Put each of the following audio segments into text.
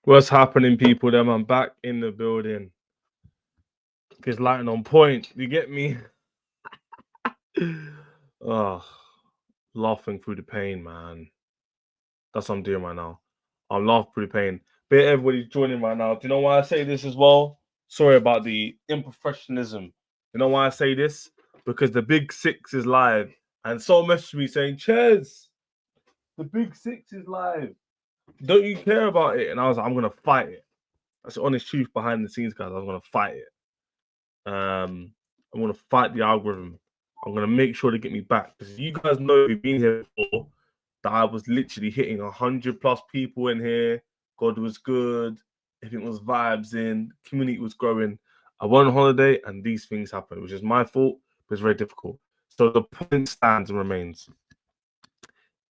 What's happening, people? Them, I'm back in the building. It's lighting on point. You get me? Oh, laughing through the pain, man. That's what I'm doing right now. I'm laughing through the pain. But everybody's joining right now. Do you know why I say this as well? Sorry about the improfessionalism. You know why I say this? Because the Big Six is live, and someone messaged me saying, "Ches, the Big Six is live. Don't you care about it?" And I was like, "I'm gonna fight it." That's the honest truth behind the scenes, guys. I'm gonna fight it. I'm gonna fight the algorithm. I'm gonna make sure to get me back because you guys know we've been here before. That I was literally hitting 100+ people in here. God was good. Everything was vibes in. Community was growing. I went on holiday and these things happened, which is my fault, but it's very difficult. So the point stands and remains.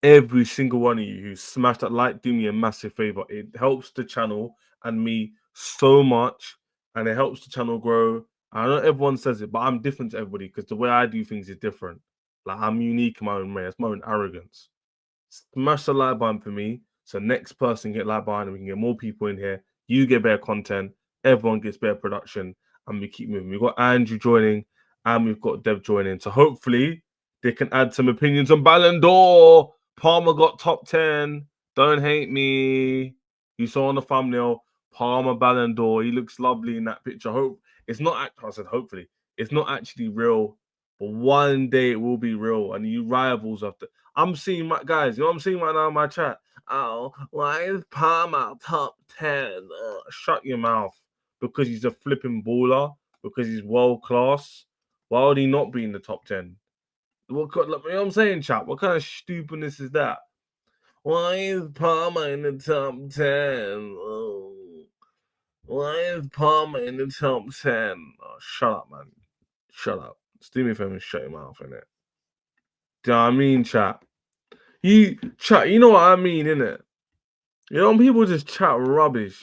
Every single one of you who smashed that like, do me a massive favor. It helps the channel and me so much, and it helps the channel grow. I know everyone says it, but I'm different to everybody because the way I do things is different. Like I'm unique in my own way. It's my own arrogance. Smash the like button for me, so next person get like button, and we can get more people in here. You get better content, everyone gets better production, and we keep moving. We've got Andrew joining, and we've got Dev joining. So hopefully they can add some opinions on Ballon d'Or. Palmer got top 10. Don't hate me. You saw on the thumbnail, Palmer Ballon d'Or. He looks lovely in that picture. Hope it's not. I said hopefully it's not actually real, but one day it will be real, and you rivals after. I'm seeing my guys. You know what I'm seeing right now in my chat. Oh, why is Palmer top 10? Shut your mouth. Because he's a flipping baller. Because he's world class. Why would he not be in the top 10? What, you know what I'm saying, chap? What kind of stupidness is that? Why is Palmer in the top 10? Oh. Why is Palmer in the top 10? Oh, shut up, man. Shut up. Just do me a favor and shut your mouth, innit? Do you know what I mean, chat? You know what I mean, innit? You know, people just chat rubbish.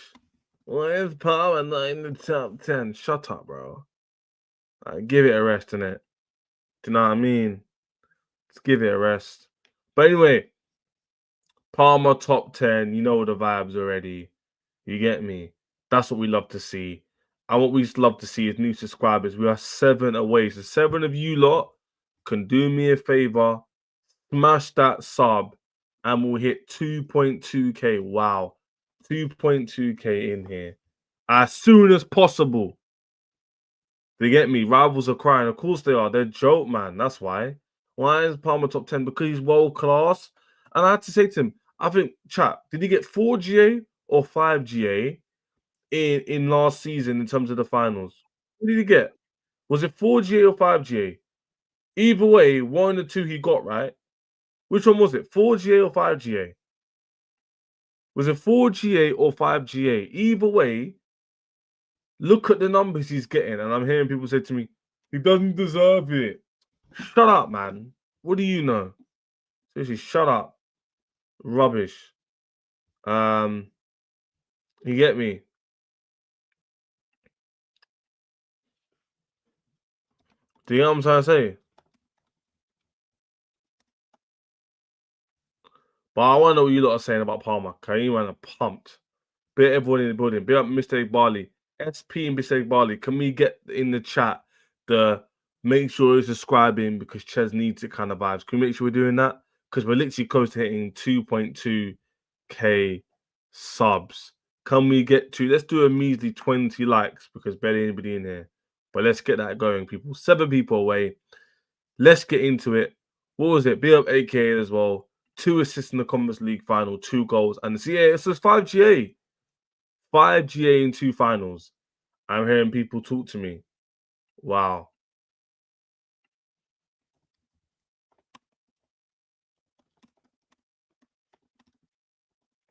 Why is Palmer not in the top 10? Shut up, bro. Give it a rest, innit? Do you know what I mean? Just give it a rest. But anyway, Palmer top 10, you know the vibes already. You get me? That's what we love to see. And what we love to see is new subscribers. We are 7 away. So 7 of you lot can do me a favor, smash that sub, and we'll hit 2.2k. Wow. 2.2k in here. As soon as possible. They get me? Rivals are crying. Of course they are. They're joke, man. That's why. Why is Palmer top 10? Because he's world class. And I had to say to him, I think, chat, did he get 4 GA or 5 GA in last season in terms of the finals? What did he get? Was it 4 GA or 5 GA? Either way, one of the two he got, right? Which one was it? 4 GA or 5 GA? Was it 4 GA or 5 GA? Either way, look at the numbers he's getting. And I'm hearing people say to me, he doesn't deserve it. Shut up, man. What do you know? Seriously, shut up. Rubbish. You get me? Do you know what I'm trying to say? But I want to know what you lot are saying about Palmer. You man are pumped. Bit everyone in the building. Bit up Mr. Barley. SP and Mr. Barley. Can we get in the chat the make sure you're subscribing because Ches needs it kind of vibes? Can we make sure we're doing that? Because we're literally close to hitting 2.2k subs. Can we get to, let's do a measly 20 likes because barely anybody in here. But let's get that going, people. 7 people away. Let's get into it. What was it? Be up 8k as well. 2 assists in the Conference League final, 2 goals. And see, yeah, it says 5 GA. 5 GA in 2 finals. I'm hearing people talk to me. Wow.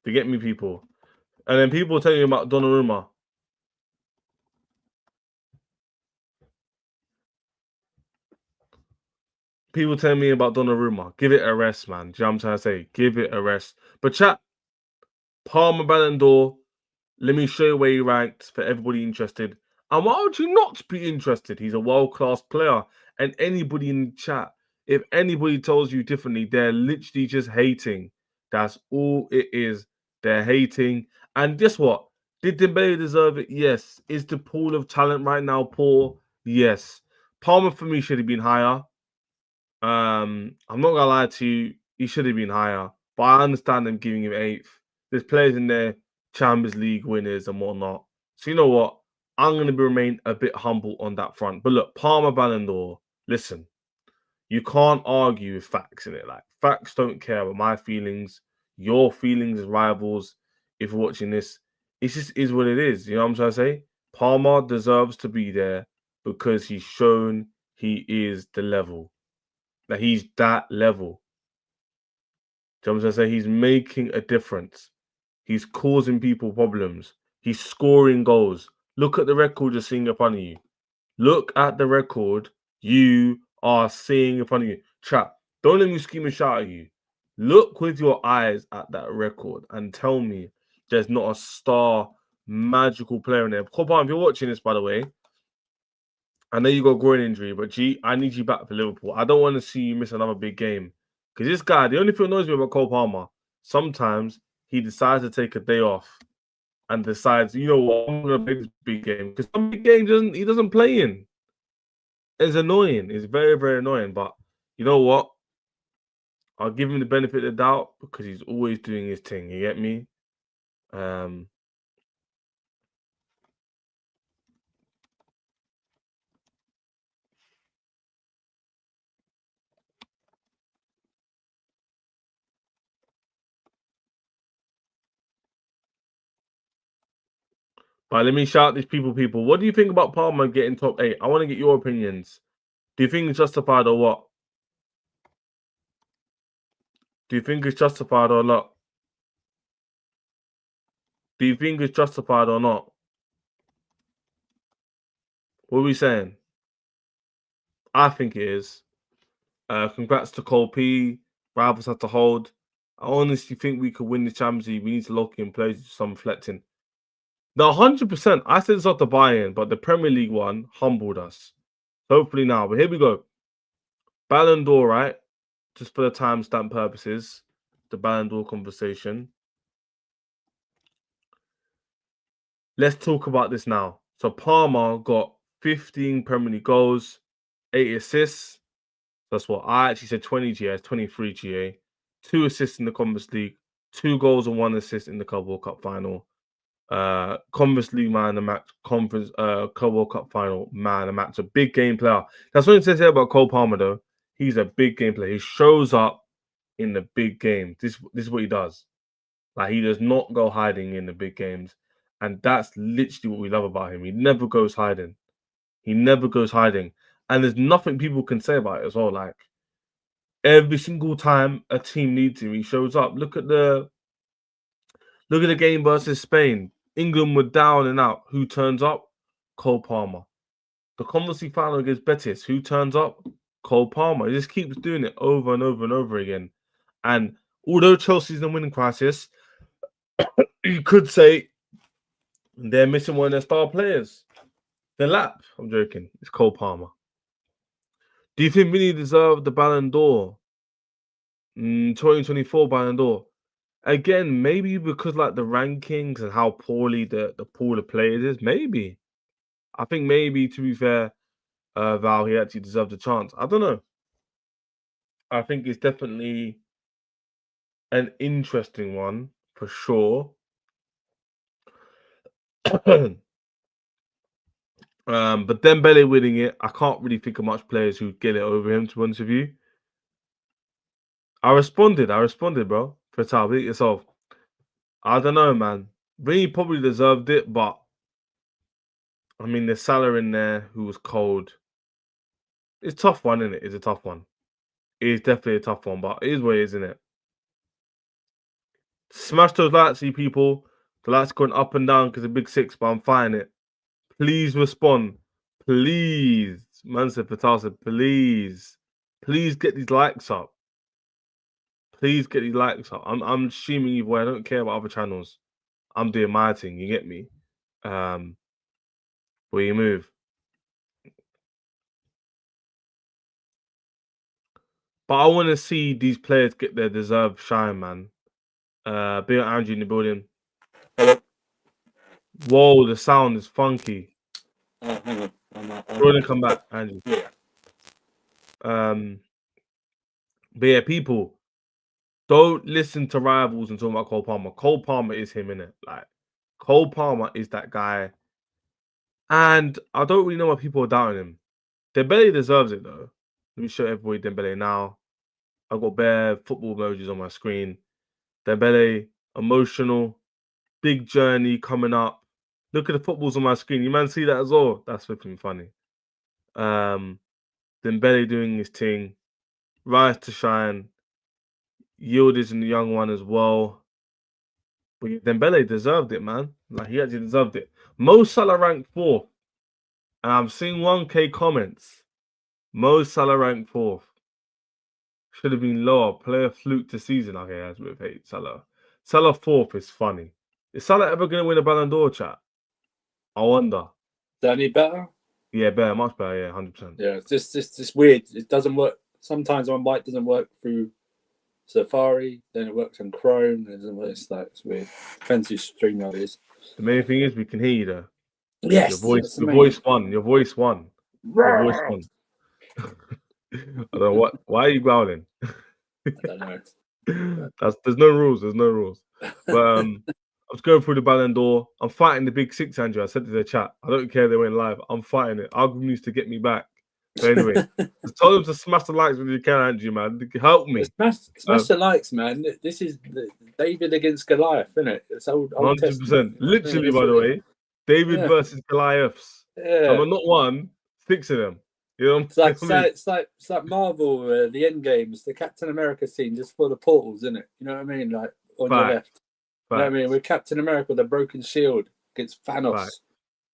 To get me, people. And then people telling you about Donnarumma. People telling me about Donnarumma. Give it a rest, man. Do you know what I'm trying to say? Give it a rest. But chat, Palmer Ballon d'Or. Let me show you where he ranked for everybody interested. And why would you not be interested? He's a world-class player. And anybody in the chat, if anybody tells you differently, they're literally just hating. That's all it is. They're hating. And guess what? Did Dembele deserve it? Yes. Is the pool of talent right now poor? Yes. Palmer for me should have been higher. I'm not gonna lie to you, he should have been higher, but I understand them giving him eighth. There's players in there, Champions League winners and whatnot. So you know what? I'm gonna remain a bit humble on that front. But look, Palmer Ballon d'Or. Listen, you can't argue with facts in it. Like facts don't care about my feelings, your feelings as rivals. If you're watching this, it just is what it is. You know what I'm trying to say? Palmer deserves to be there because he's shown he is the level. That he's that level. Do you know what I'm trying to say? He's making a difference. He's causing people problems. He's scoring goals. Look at the record you're seeing in front of you. Look at the record you are seeing in front of you. Chat, don't let me scream and shout at you. Look with your eyes at that record and tell me there's not a star magical player in there. Copa, if you're watching this, by the way, I know you got a groin injury, but G, I need you back for Liverpool. I don't want to see you miss another big game. Because this guy, the only thing that annoys me about Cole Palmer, sometimes he decides to take a day off and decides, you know what, I'm gonna play this big game. Because some big game he doesn't play in. It's annoying. It's very, very annoying. But you know what? I'll give him the benefit of the doubt because he's always doing his thing. You get me? Um, but let me shout these people. What do you think about Palmer getting top 8? I want to get your opinions. Do you think it's justified or what? Do you think it's justified or not? Do you think it's justified or not? What are we saying? I think it is. Congrats to Cole P. Rivals have to hold. I honestly think we could win the Champions League. We need to lock in players with some reflecting. No, 100%. I said it's not the buy-in, but the Premier League one humbled us. Hopefully now. But here we go. Ballon d'Or, right? Just for the timestamp purposes. The Ballon d'Or conversation. Let's talk about this now. So Palmer got 15 Premier League goals, 8 assists. That's what I actually said 20 GA, it's 23 GA. 2 assists in the Conference League, 2 goals and 1 assist in the Club World Cup final. Conference League man of the match, Conference Club World Cup final man of the match. A big game player. That's what it says here about Cole Palmer, though. He's a big game player. He shows up in the big games. This is what he does. Like he does not go hiding in the big games. And that's literally what we love about him. He never goes hiding. He never goes hiding. And there's nothing people can say about it as well. Like every single time a team needs him, he shows up. Look at the game versus Spain. England were down and out. Who turns up? Cole Palmer. The Conference League final against Betis. Who turns up? Cole Palmer. He just keeps doing it over and over and over again. And although Chelsea's in a winning crisis, you could say they're missing one of their star players. The lap. I'm joking. It's Cole Palmer. Do you think Vinny deserved the Ballon d'Or? 2024 Ballon d'Or. Again, maybe because like the rankings and how poorly the pool of players is. Maybe. I think maybe to be fair, Val, he actually deserved a chance. I don't know. I think it's definitely an interesting one for sure. But Dembele winning it, I can't really think of much players who get it over him, to be honest with you. I responded, bro. Fatal, beat yourself. I don't know, man. Vinny probably deserved it, but I mean, there's Salah in there who was cold. It's a tough one, isn't it? It's a tough one. It is definitely a tough one, but it is what it is, isn't it? Smash those likes, you people. The likes going up and down because of Big Six, but I'm fighting it. Please respond. Please. Man said Fatal said, please. Please get these likes up. Please get these likes up. I'm assuming either way. I don't care about other channels. I'm doing my thing. You get me? Where you move. But I want to see these players get their deserved shine, man. Big Andrew in the building. Whoa, the sound is funky. Oh, hang on. Jordan, come back, Andrew. Yeah. But yeah, people, don't listen to rivals and talk about Cole Palmer. Cole Palmer is him, innit? Like, Cole Palmer is that guy. And I don't really know why people are doubting him. Dembele deserves it, though. Let me show everybody Dembele now. I've got bare football emojis on my screen. Dembele, emotional, big journey coming up. Look at the footballs on my screen. You man see that as well? That's flipping funny. Dembele doing his thing. Rise to shine. Yildiz and the young one as well. But Dembele deserved it, man. Like, he actually deserved it. Mo Salah ranked 4th. And I'm seeing 1K comments. Mo Salah ranked 4th. Should have been lower. Player fluke to season. Okay, as with hate Salah. Salah 4th is funny. Is Salah ever going to win a Ballon d'Or, chat? I wonder. Is that any better? Yeah, better, much better. Yeah, 100%. Yeah, it's just weird. It doesn't work. Sometimes on Bite doesn't work through Safari, then it works on Chrome. It doesn't work. It's weird. Depends whose stream that is. The main thing is we can hear you though. Yes, Your voice won. Your voice won. Your voice won. I don't know what. Why are you growling? I don't know. There's no rules. There's no rules. But I was going through the Ballon d'Or. I'm fighting the big six, Andrew. I said to the chat, I don't care if they went live. I'm fighting it. Algorithm needs to get me back. But anyway, just tell them to smash the likes when you can, Andrew, man. Help me. Smash the likes, man. This is David against Goliath, isn't it? It's old 100%. Testament. Literally, by the way, David versus Goliaths. Yeah. So not 1, 6 of them. You know, it's like Marvel, the end games, the Captain America scene just full of portals, isn't it? You know what I mean? Like on your left. You know what I mean? With Captain America with a broken shield against Thanos.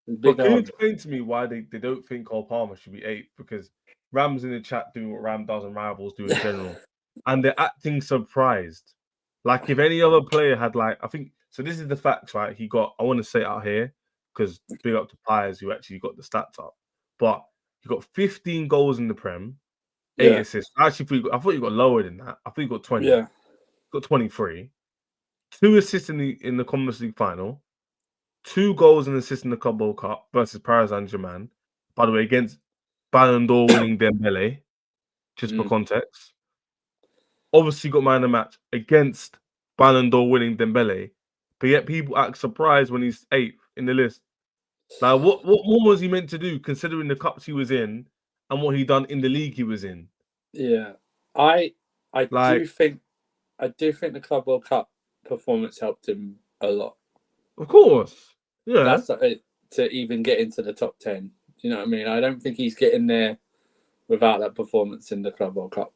But can you explain to me why they don't think Cole Palmer should be 8th? Because Ram's in the chat doing what Ram does and rivals do in general. And they're acting surprised. Like if any other player had I think, so this is the facts, right? He got, I want to say it out here, because big up to Piers who actually got the stats up. But he got 15 goals in the Prem, 8 assists. Actually, I thought you got lower than that. I think you got 20. Yeah. Got 23. 2 assists in the Conference League final. 2 goals and assists in the Club World Cup versus Paris Saint-Germain. By the way, against Ballon d'Or winning Dembele, just for context. Obviously got man of the match against Ballon d'Or winning Dembele, but yet people act surprised when he's 8th in the list. Like, what more was he meant to do considering the cups he was in and what he done in the league he was in? Yeah, I do think the Club World Cup performance helped him a lot. Of course, yeah. That's to even get into the top 10. You know what I mean? I don't think he's getting there without that performance in the Club World Cup.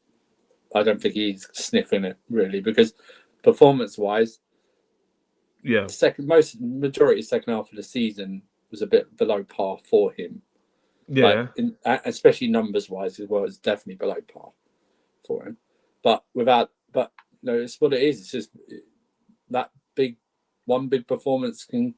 I don't think he's sniffing it really, because performance-wise, majority of second half of the season was a bit below par for him. Yeah, especially numbers-wise as well, it's definitely below par for him. But it's what it is. It's just that one big performance can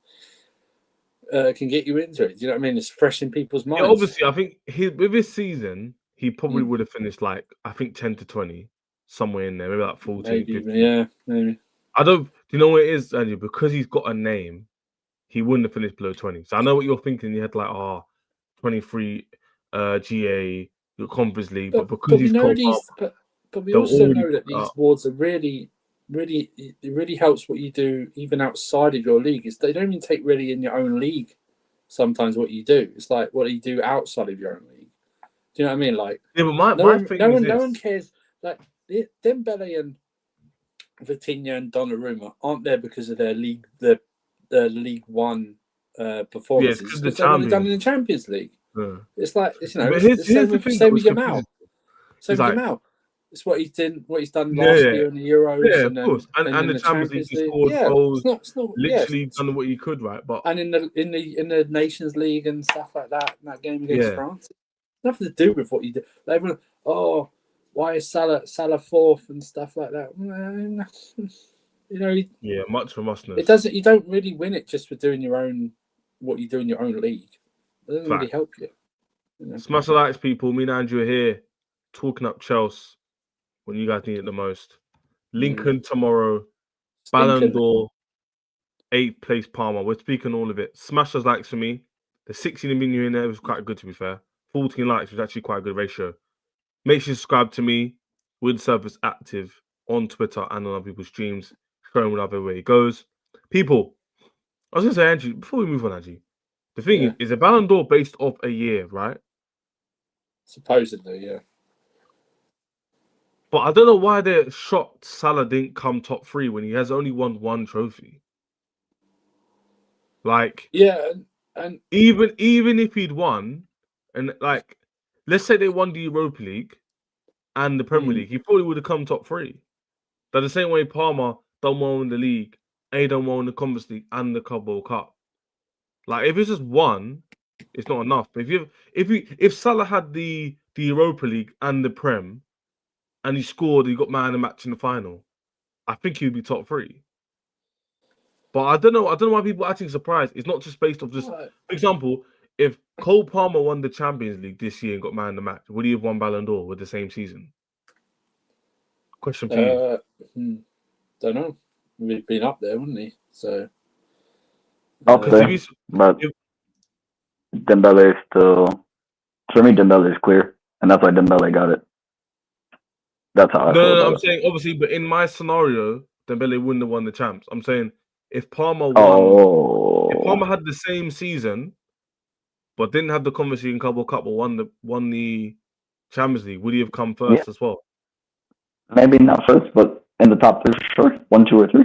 get you into it. Do you know what I mean? It's fresh in people's minds. Yeah, obviously, I think with his season, he probably would have finished I think 10 to 20, somewhere in there, maybe 14, maybe, 15. Yeah, maybe. Do you know what it is, Andrew? Because he's got a name, he wouldn't have finished below 20. So I know what you're thinking. You had 23 GA, your Conference League, but because he's Cole Palmer, but we also know that these awards are really, it really helps what you do even outside of your league. They don't even take really in your own league. Sometimes what you do, it's like what you do outside of your own league. Do you know what I mean? Like, yeah, but no one cares. Like Dembele and Vitinha and Donnarumma aren't there because of their league, the League One performances. It's because they've already done in the Champions League. Yeah. It's like But here's the thing. Same with Yamal. It's what he's done last year in the Euros. Yeah, of course. And the Champions League, he scored goals. It's not literally done what he could, right? But and in the Nations League and stuff like that, in that game against France, it's nothing to do with what you do. Everyone, why is Salah 4th and stuff like that? You know, much for muchness. It doesn't. You don't really win it just for doing what you do in your own league. It doesn't really help you. Smash the likes, people. Me and Andrew are here talking up Chelsea when you guys need it the most. Lincoln tomorrow, Ballon d'Or. 8th place Parma. We're speaking all of it. Smash those likes for me. The 16 million in there was quite good, to be fair. 14 likes was actually quite a good ratio. Make sure you subscribe to me. With Service active on Twitter and on other people's streams, showing whatever way it goes. People, I was going to say, Angie, before we move on, Angie, the thing is a Ballon d'Or based off a year, right? Supposedly, yeah. But I don't know why they're shocked Salah didn't come top 3 when he has only won 1 trophy. Like, yeah, and even if he'd won, and like, let's say they won the Europa League and the Premier League, he probably would have come top 3. But the same way Palmer done well in the league, and he done well in the Conference League and the Carabao Cup. Like, if it's just one, it's not enough. But if Salah had the Europa League and the Prem, and he scored, he got man of the match in the final, I think he'd be top 3. But I don't know why people are acting surprised. It's not just based off just, for example, if Cole Palmer won the Champions League this year and got man of the match, would he have won Ballon d'Or with the same season? Question for you. Don't know. He'd been up there, wouldn't he? So up there, but Dembele is still, for me, Dembele is clear, and that's why Dembele got it. That's how I feel about I'm it. saying obviously, but in my scenario, Dembele wouldn't have won the champs. I'm saying if Palmer won, if Palmer had the same season, but didn't have the Conference Cup or won the Champions League, would he have come first as well? Maybe not first, but in the top 3 for sure. 1, 2, or 3.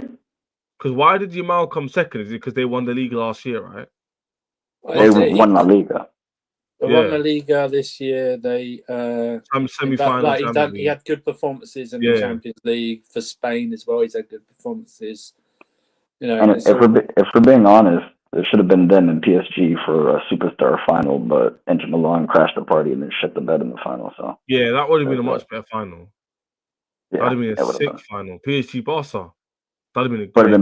Because why did Yamal come second? Is it because they won the league last year, right? They won La Liga. They won La Liga this year. They semi-final. He had good performances in the Champions League for Spain as well. He's had good performances. You know, and if we're being honest, it should have been them in PSG for a superstar final, but Inter Milan crashed the party and then shit the bed in the final. So yeah, that would have been a much better final. Yeah, that'd have been a sick final. PSG Barca. That'd have been a great.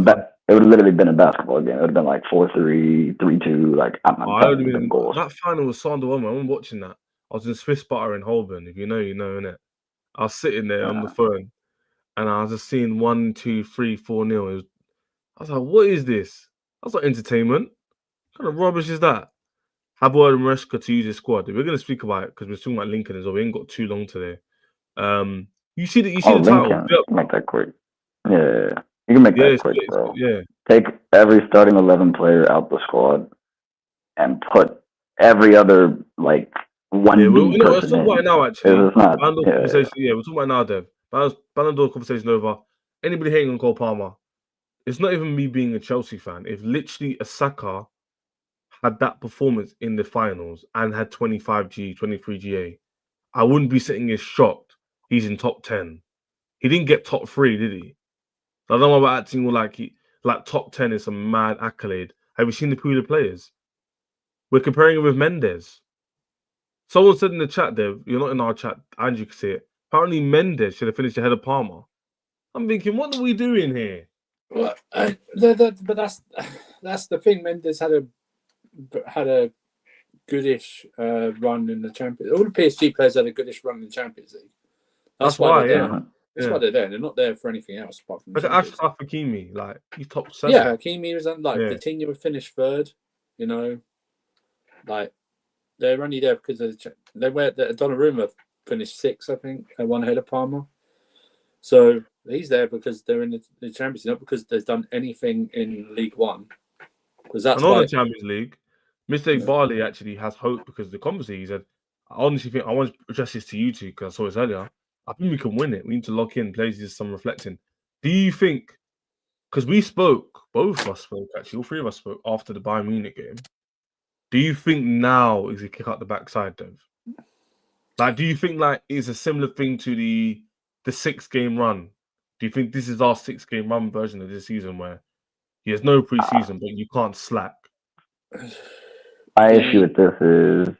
It would have literally been a basketball game. It would have been like 4-3, 3-2. Like goals. That final was so underwhelming. I remember watching that. I was in Swiss Butter in Holborn. If you know, you know, innit? I was sitting there on the phone, and I was just seeing 1, 2, 3, 4-0. I was like, "What is this? That's not entertainment. What kind of rubbish is that?" Habbo and Maresca to use his squad. We're going to speak about it because we're talking about Lincoln as well. We ain't got too long today. You see the title. You can make that quick. Yeah. You can make that quick, bro. Yeah. Take every starting 11 player out the squad and put every other like 1B person let's talk about it now, actually. It's not, we're talking about it now, Dev. Ballon d'Or conversation over. Anybody hating on Cole Palmer? It's not even me being a Chelsea fan. If literally a Saka had that performance in the finals and had 25G, 23GA, I wouldn't be sitting here shocked he's in top 10. He didn't get top 3, did he? I don't know about acting like top 10 is a mad accolade. Have you seen the pool of players? We're comparing him with Mendes. Someone said in the chat, Dev, you're not in our chat, Andrew can see it. Apparently Mendes should have finished ahead of Palmer. I'm thinking, what are we doing here? Well, but that's the thing. Mendes had a goodish run in the Champions. All the PSG players had a goodish run in the Champions League. That's why they're there. That's why they're there. They're not there for anything else apart from. Look at Ashraf Hakimi, like he's top 7. Yeah, Hakimi was Coutinho would finish 3rd. You know, like they're only there because of Donnarumma finished 6th, I think, one ahead of Palmer. So he's there because they're in the Champions League, not because they've done anything in League One. Because that's why the Champions League. Mr. Barley actually has hope because the Conference League. He said, "I honestly think I want to address this to you two because I saw this earlier. I think we can win it. We need to lock in, play some reflecting. Do you think? Because we spoke, both of us spoke actually, all 3 of us spoke after the Bayern Munich game. Do you think now is a kick out the backside, Dev? Like, do you think like it's a similar thing to the 6-game run? Do you think this is our 6-game run version of this season where he has no preseason, but you can't slack? My issue with this is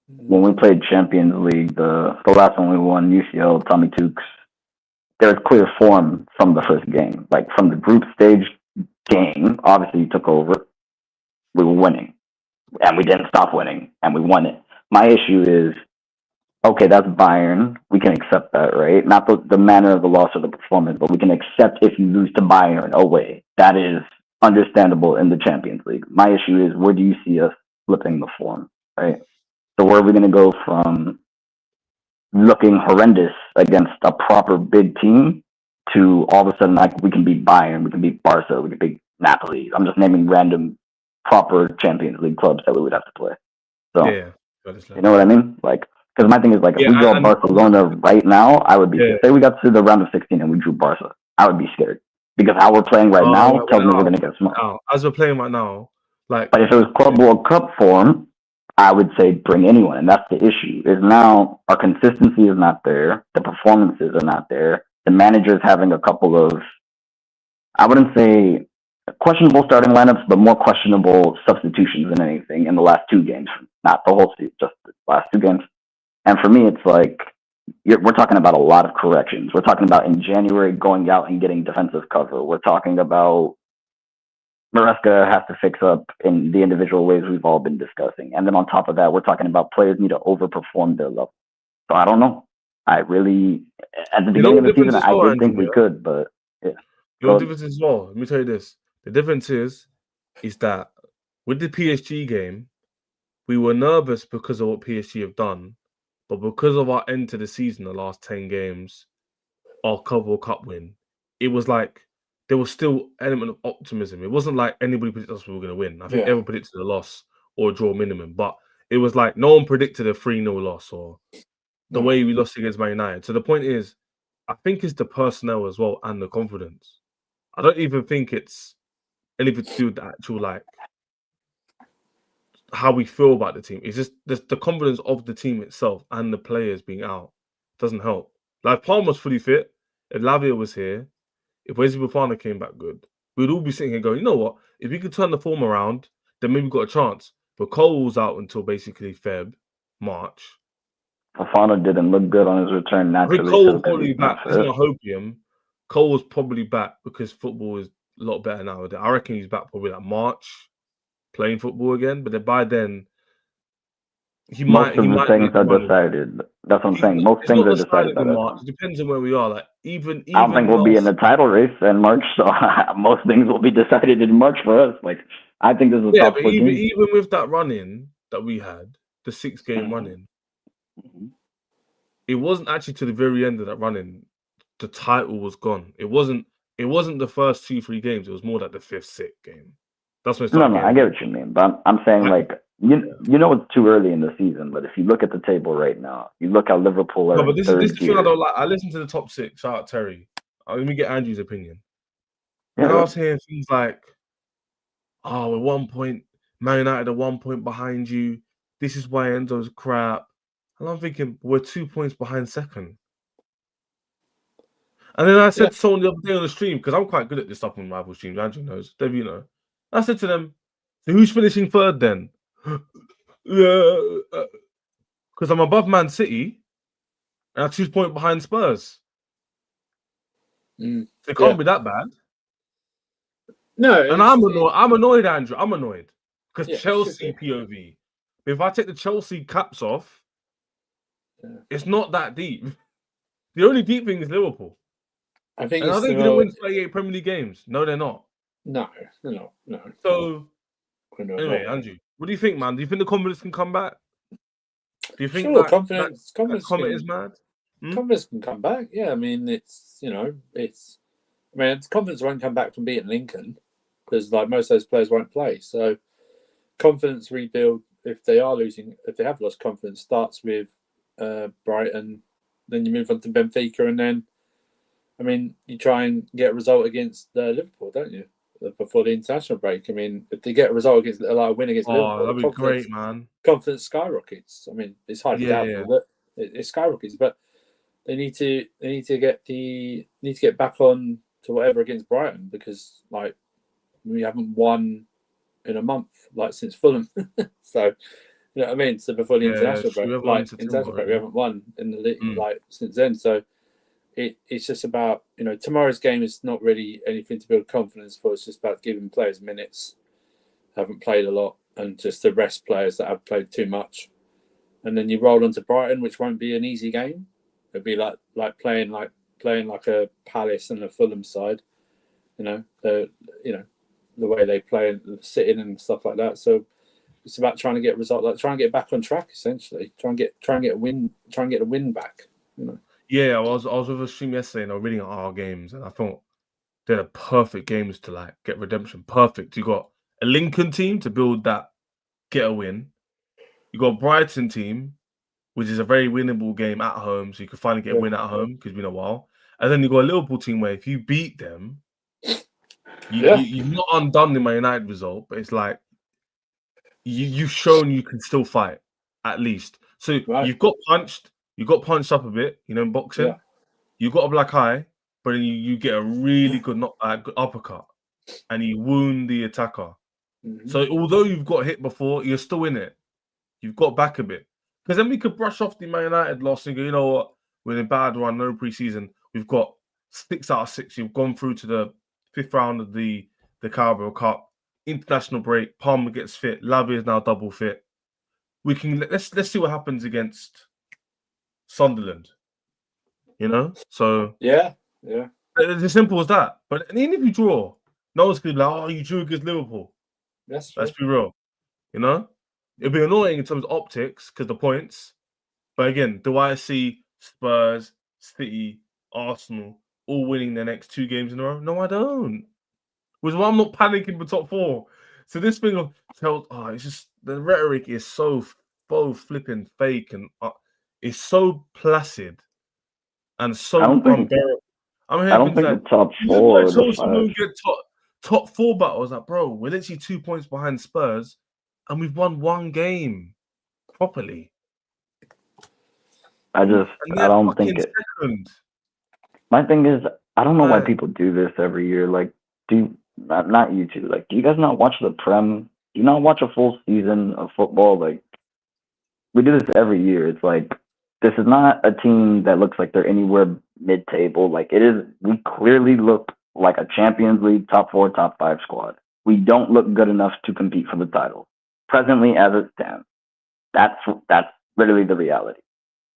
when we played Champions League, the last one we won, UCL, Tommy Tukes, there was clear form from the first game. Like from the group stage game, obviously you took over, we were winning. And we didn't stop winning, and we won it. My issue is, okay, that's Bayern. We can accept that, right? Not the manner of the loss or the performance, but we can accept if you lose to Bayern away. That is understandable in the Champions League. My issue is, where do you see us flipping the form, right? So where are we going to go from looking horrendous against a proper big team to all of a sudden, like, we can beat Bayern, we can beat Barca, we can beat Napoli. I'm just naming random proper Champions League clubs that we would have to play. So, Yeah. you know what I mean? Like, because my thing is, like, if Yeah, we draw Barcelona right now, I would be Yeah. scared. Say we got to the round of 16 and we drew Barca, I would be scared. Because how we're playing right now tells me we're going to get smoked. As we're playing right now, like, But if it was Club World Cup form, I would say bring anyone, and that's the issue. Is now our consistency is not there, the performances are not there. The manager's having a couple of, I wouldn't say questionable starting lineups, but more questionable substitutions than anything in the last 2 games. Not the whole season, just the last 2 games. And for me, it's like, we're talking about a lot of corrections. We're talking about in January going out and getting defensive cover. We're talking about Maresca has to fix up in the individual ways we've all been discussing. And then on top of that, we're talking about players need to overperform their level. So I don't know. I really, at the beginning of the season, I did think we could, but yeah. You know the difference as well? Let me tell you this. The difference is that with the PSG game, we were nervous because of what PSG have done, but because of our end to the season, the last 10 games, our Carabao Cup win, it was like there was still element of optimism. It wasn't like anybody predicted us we were going to win. I think everyone predicted a loss or a draw minimum, but it was like no one predicted a 3-0 loss or the way we lost against Man United. So the point is, I think it's the personnel as well and the confidence. I don't even think it's anything to do with the actual, like, how we feel about the team. It's just the confidence of the team itself and the players being out doesn't help. Like, Palmer's fully fit. If Lavia was here, if Wesley Bafana came back good, we'd all be sitting here going, you know what? If we could turn the form around, then maybe we've got a chance. But Cole's out until basically March. Bafana didn't look good on his return naturally. I think Cole was probably back. This is my hopium. Cole was probably back because football is a lot better now. I reckon he's back probably like March, playing football again. But then by then, most of the things are decided. That's what I'm saying. Most things are decided by that March. It depends on where we are. Like even I don't think we'll be in the title race in March, so most things will be decided in March for us. Like, I think this is a top 4 team. Even with that run-in that we had, the 6-game run-in, it wasn't actually to the very end of that run-in. The title was gone. It wasn't the first 2-3 games. It was more like the 5th, 6th game. That's when it started. I get what you mean, but I'm saying, like, you know it's too early in the season, but if you look at the table right now, you look how Liverpool are. No, but this is the thing I don't like. I listened to the top 6. Shout out Terry. Let me get Andrew's opinion. Yeah, I was hearing things like, "Oh, we're 1 point. Man United are 1 point behind you. This is why Enzo's crap." And I'm thinking, we're 2 points behind second. And then I said to someone the other day on the stream, because I'm quite good at this stuff on rival streams, Andrew knows, Dev, you know. I said to them, so who's finishing third then? Because I'm above Man City and I'm 2 points behind Spurs. It can't be that bad. No. And I'm annoyed, Andrew. I'm annoyed. Because Chelsea POV. If I take the Chelsea caps off, it's not that deep. The only deep thing is Liverpool. I think are they going to win 38 Premier League games? No, they're not. No, they're not. No. So, anyway, Andrew, what do you think, man? Do you think the confidence can come back? Do you think confidence is mad? Confidence can come back. Yeah, I mean, confidence won't come back from beating Lincoln because, like, most of those players won't play. So, confidence rebuild, if they have lost confidence, starts with Brighton. Then you move on to Benfica, and then, I mean, you try and get a result against Liverpool, don't you? Before the international break. I mean, if they get a result against, like a win against Liverpool, that'd be great, man. Confidence skyrockets. I mean, it's highly doubtful, but it skyrockets. But they need to get back on to whatever against Brighton because, like, we haven't won in a month, like, since Fulham. So, you know what I mean? So before the international break, we haven't won in the league like since then. So it's just about, you know, tomorrow's game is not really anything to build confidence for. It's just about giving players minutes, haven't played a lot, and just to rest players that have played too much. And then you roll onto Brighton, which won't be an easy game. It'll be like playing like a Palace and a Fulham side. You know, the way they play and sitting and stuff like that. So it's about trying to get a result, like trying to get back on track, essentially. Try and get a win, try and get a win back. You know. Yeah, I was with a stream yesterday and I was reading our games and I thought they're the perfect games to like get redemption. Perfect. You got a Lincoln team to build that, get a win. You got a Brighton team, which is a very winnable game at home, so you can finally get a win at home because it's been a while. And then you got a Liverpool team where if you beat them, you've not undone the Man United result, but it's like you've shown you can still fight at least. So you got punched up a bit, you know, in boxing. Yeah. You got a black eye, but then you get a really good good uppercut, and you wound the attacker. Mm-hmm. So although you've got hit before, you're still in it. You've got back a bit. Because then we could brush off the Man United loss and go, you know what, we're in a bad run, no preseason. We've got 6 out of 6. You've gone through to the 5th round of the Carabao Cup. International break. Palmer gets fit. Lavia is now double fit. We can let's see what happens against Sunderland. You know? So yeah. It's as simple as that. But even if you draw, no one's gonna be like, oh, you drew against Liverpool. That's true. Let's be real. You know? It'd be annoying in terms of optics because the points. But again, do I see Spurs, City, Arsenal all winning their next 2 games in a row? No, I don't. Which is why I'm not panicking for top 4. So this thing of it's just the rhetoric is so flipping fake and it's so placid and so unbearable. I don't think the top 4 or the 5 get top 4 battles. Like, bro, we're literally 2 points behind Spurs, and we've won 1 game properly. I don't think it. Second. My thing is, I don't know why people do this every year. Like, not you two. Like, do you guys not watch the Prem? Do you not watch a full season of football? Like, we do this every year. It's like, this is not a team that looks like they're anywhere mid-table. Like, it is. We clearly look like a Champions League top 4, top 5 squad. We don't look good enough to compete for the title presently as it stands. That's literally the reality.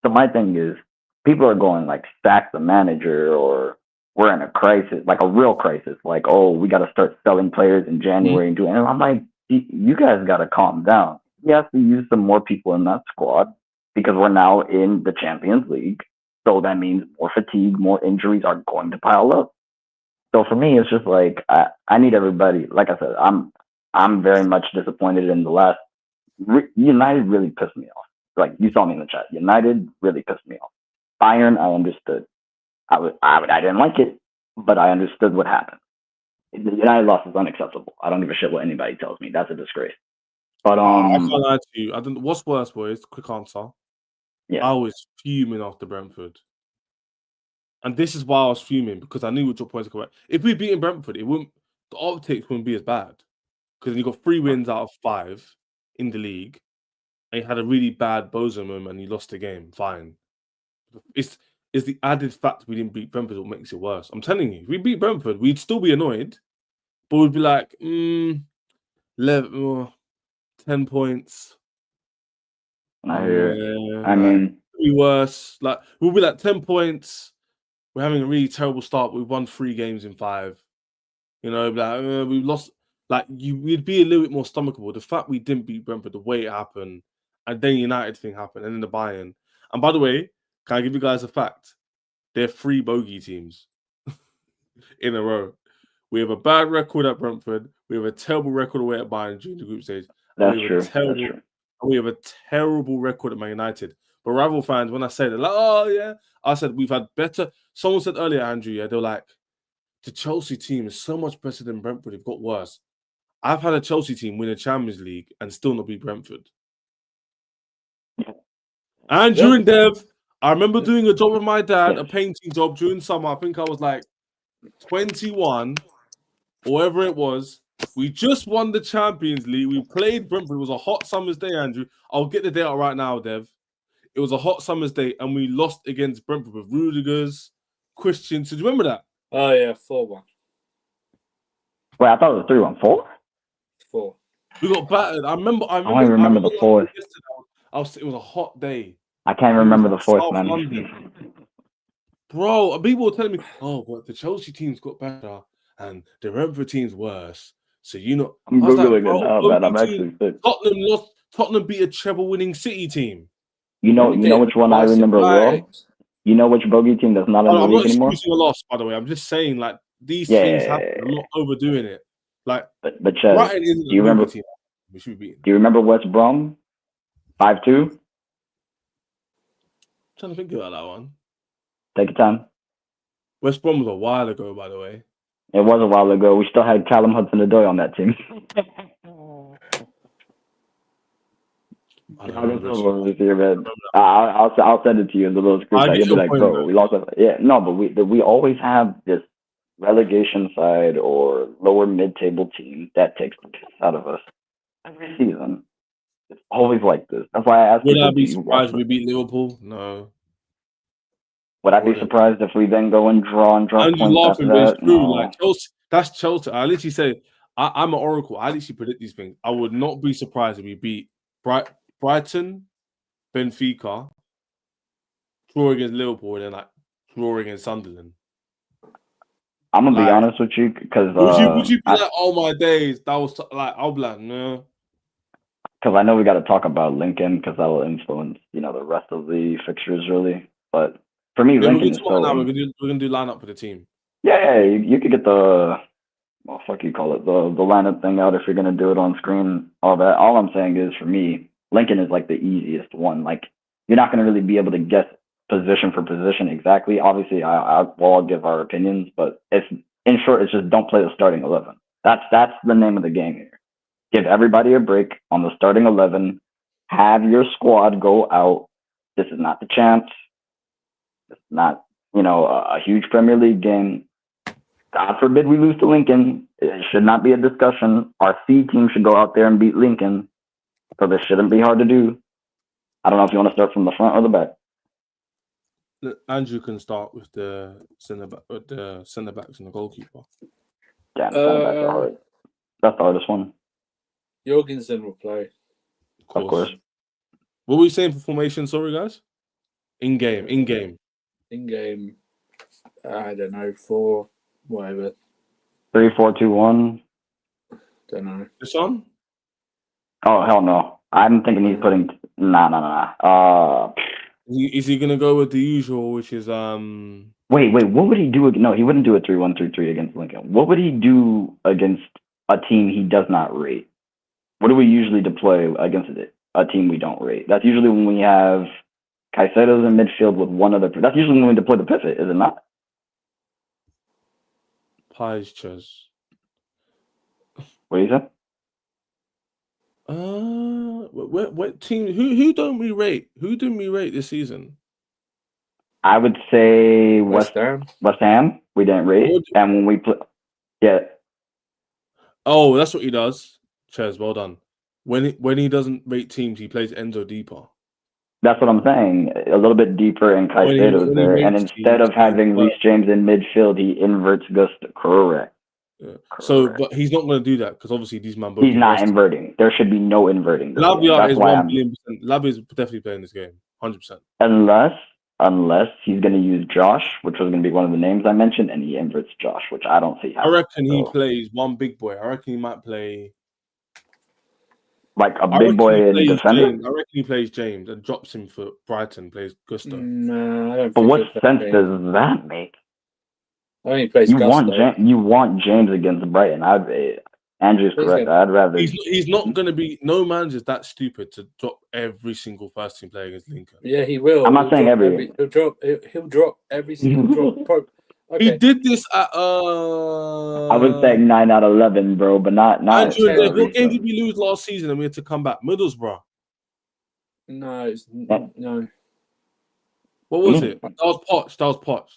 So my thing is, people are going like, sack the manager, or we're in a crisis, like a real crisis. Like, oh, we got to start selling players in January and doing. And I'm like, you guys got to calm down. We have to use some more people in that squad because we're now in the Champions League. So that means more fatigue, more injuries are going to pile up. So for me, it's just like I need everybody. Like I said, I'm very much disappointed in the last. United really pissed me off. Like, you saw me in the chat. United really pissed me off. Bayern, I understood. I didn't like it, but I understood what happened. The United loss is unacceptable. I don't give a shit what anybody tells me. That's a disgrace. But I can't lie to you. I don't. What's worse, boys? Quick answer. Yeah. I was fuming after Brentford, and this is why I was fuming, because I knew what your points were correct. If we beat Brentford, it wouldn't. The optics wouldn't be as bad, because you got 3 wins out of 5 in the league. And he had a really bad bozo moment and he lost the game. Fine. It's the added fact we didn't beat Brentford what makes it worse. I'm telling you, if we beat Brentford, we'd still be annoyed, but we'd be like, 10 points. I hear it. I mean, be worse. Like, we'll be like 10 points. We're having a really terrible start. We've won 3 games in 5. You know, like we lost. Like, we'd be a little bit more stomachable. The fact we didn't beat Brentford, the way it happened, and then United thing happened, and then the Bayern. And by the way, can I give you guys a fact? They're 3 bogey teams in a row. We have a bad record at Brentford. We have a terrible record away at Bayern during the group stage. That's true. We have a terrible record at Man United. But rival fans, when I say that, like, oh yeah, I said we've had better. Someone said earlier, Andrew, yeah, they were like, the Chelsea team is so much better than Brentford. They've got worse. I've had a Chelsea team win a Champions League and still not beat Brentford. And during Dev, I remember doing a job with my dad, a painting job during summer. I think I was like 21, or whatever it was. We just won the Champions League. We played Brentford. It was a hot summer's day, Andrew. I'll get the date out right now, Dev. It was a hot summer's day, and we lost against Brentford with Rudiger's, Christian. So do you remember that? Oh, yeah, 4-1. Wait, I thought it was 3-1. 4? We got battered. I remember I don't remember the 4th. It was a hot day. I can't remember the 4th, man. London. Bro, people were telling me, oh, but the Chelsea team's got better and the Brentford team's worse. So you know, I'm I was like, googling bro, it now, man. I'm bogey team. actually sick. Tottenham beat a treble-winning City team. You know which one I remember well. You know which bogey team that's not in the I'm league not anymore? excusing a loss, by the way. I'm just saying, like, these Yeah, things happen. I'm not overdoing it. Like, but Chez, Brighton isn't do you a movie remember? team. We should be beating. Do you remember West Brom? 5-2. Trying to think about that one. Take your time. West Brom was a while ago, by the way. It was a while ago. We still had Callum Hudson-Odoi on that team. I don't remember. I'll send it to you as a little I screenshot. get You'll be your like, point, bro, though. we lost. Yeah, no, but we always have this relegation side or lower mid-table team that takes the piss out of us every season. It's always like this. That's why I asked Would people, I be do you watch surprised if we beat Liverpool? No. Would I be surprised if we then go and drop I'm just points after laughing, but it's that? true. No. Like, Chelsea, that's Chelsea. I literally say, I'm an oracle. I literally predict these things. I would not be surprised if we beat Brighton, Benfica, draw against Liverpool, and then like draw against Sunderland. I'm gonna be honest with you, because would you be like, oh my days, that was like, I'll be like, no. Because I know we got to talk about Lincoln, because that will influence, the rest of the fixtures really. But for me, Lincoln is so. We're gonna do lineup for the team. Yeah, you could get the, well, fuck you call it, the lineup thing out if you're gonna do it on screen. All that. All I'm saying is, for me, Lincoln is like the easiest one. Like, you're not gonna really be able to guess position for position exactly. Obviously, we'll all give our opinions, but in short, it's just don't play the starting 11. That's the name of the game here. Give everybody a break on the starting 11. Have your squad go out. This is not the chance. It's not, a huge Premier League game. God forbid we lose to Lincoln. It should not be a discussion. Our C team should go out there and beat Lincoln. So this shouldn't be hard to do. I don't know if you want to start from the front or the back. Andrew can start with the centre backs and the goalkeeper. Damn, center backs are hard. That's the hardest one. Jorgensen will play. Of course. What were we saying for formation? Sorry, guys. In game. I don't know, 4, whatever. 3-4-2-1. Don't know. This one? Oh hell no! I'm thinking he's putting nah. Is he gonna go with the usual, which is Wait. What would he do? No, he wouldn't do a 3-1-3-3 against Lincoln. What would he do against a team he does not rate? What do we usually deploy against a team we don't rate? That's usually when we have Caicedo's in midfield with one other. That's usually when we deploy the pivot, is it not? Pies Chez. What do you say? What team? Who don't we rate? Who didn't we rate this season? I would say West Ham. West Ham. We didn't rate, and when we play, yeah. Oh, that's what he does. Chez, well done. When he doesn't rate teams, he plays Enzo deeper. That's what I'm saying. A little bit deeper, and Caicedo's there, and instead of having Reece James in midfield, he inverts Gusto. Correct. Yeah. So, but he's not going to do that because obviously these man. He's not inverting. There should be no inverting. Lavia is 1,000,000%. Lavia is definitely playing this game, 100%. Unless he's going to use Josh, which was going to be one of the names I mentioned, and he inverts Josh, which I don't see happening. I reckon he plays one big boy. I reckon he might play like a big boy in defender. I reckon he plays James and drops him for Brighton. Plays Gusto. No, I don't. But what sense does that make? I think he plays Gusto. You want James against Brighton? Andrew's correct. I'd rather. He's not going to be. No manager's that stupid to drop every single first team player against Lincoln. Yeah, he will. I'm not saying every. He'll drop every single drop. Okay. He did this at. I was saying 9 out of 11, bro, but not. Andrew, what game did we lose last season and we had to come back? Middlesbrough. No. What was it? That was Poch. That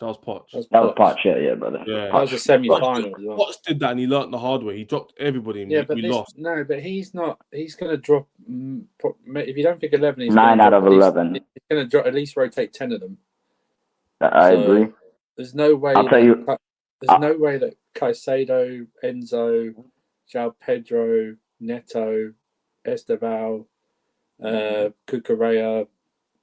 was Poch. Yeah, brother. Yeah. That was a semi-final. Poch did that and he learned the hard way. He dropped everybody and we lost. No, but he's not. He's going to drop. If you don't think 11, he's 9 out of 11. He's going to drop at least rotate 10 of them. I agree. There's no way. I'll tell you. There's no way that Caicedo, Enzo, João Pedro, Neto, Esteval, Cucurella,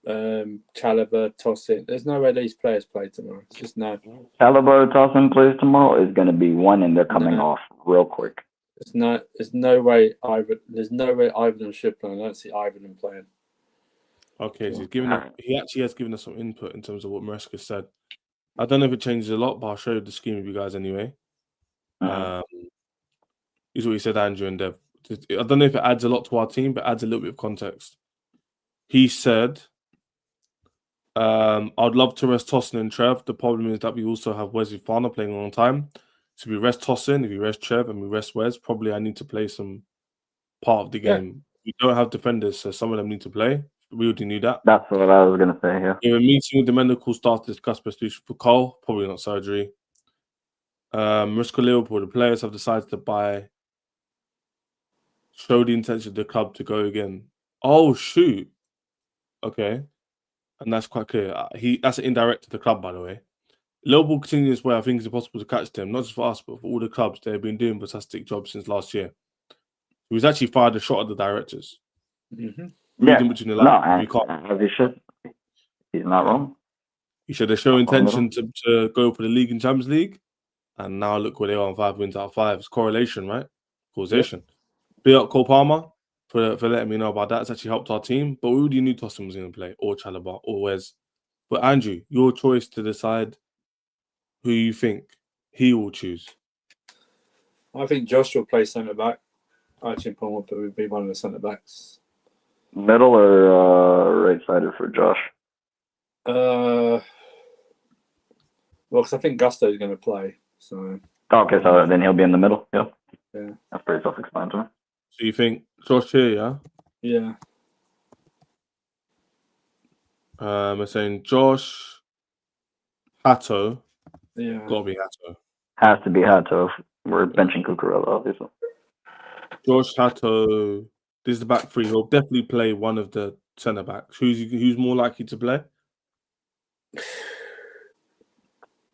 Chalobah, Tosin. There's no way these players play tomorrow. It's just no. Chalobah, Tosin plays tomorrow is going to be one, and they're coming off real quick. There's no way either of them should play. I don't see either of them playing. Okay, so he actually has given us some input in terms of what Maresca said. I don't know if it changes a lot, but I'll show you the screen with you guys anyway. Here's what he said, Andrew and Dev. I don't know if it adds a lot to our team, but it adds a little bit of context. He said, I'd love to rest Tosin and Trev. The problem is that we also have Wesley Fana playing a long time. So we rest Tosin, if we rest Trev, and we rest Wes, probably I need to play some part of the game. We don't have defenders, so some of them need to play. We already knew that. That's what I was going to say, yeah. We were meeting with the medical staff to discuss best solution for Cole, probably not surgery. Risco Liverpool, the players have decided to show the intention of the club to go again. Oh, shoot. Okay. And that's quite clear. That's an indirect to the club, by the way. Liverpool continue this way. I think it's impossible to catch them, not just for us, but for all the clubs. They've been doing a fantastic job since last year. He was actually fired a shot at the directors. Mm-hmm. Yeah. Between the lines, as he should. He's not wrong. He said they show intention to go for the league and Champions League. And now look where they are on 5 wins out of 5. It's correlation, right? Causation. Big up Cole Palmer for letting me know about that. It's actually helped our team. But we already knew Tosin was going to play, or CARABOA, or Wes. But Andrew, your choice to decide who you think he will choose. I think Josh will play centre back. I think Palmer would be one of the centre backs. Middle or right sided for Josh? Well, because I think Gusto is going to play. So. Okay, so then he'll be in the middle. Yeah. Yeah. That's pretty self-explanatory. So you think Josh here, yeah? Yeah. I'm saying Josh, Hato. Yeah. Gotta be Hato. Has to be Hato. We're benching Cucurella, obviously. Josh, Hato. This is the back three. He'll definitely play one of the centre backs. Who's more likely to play?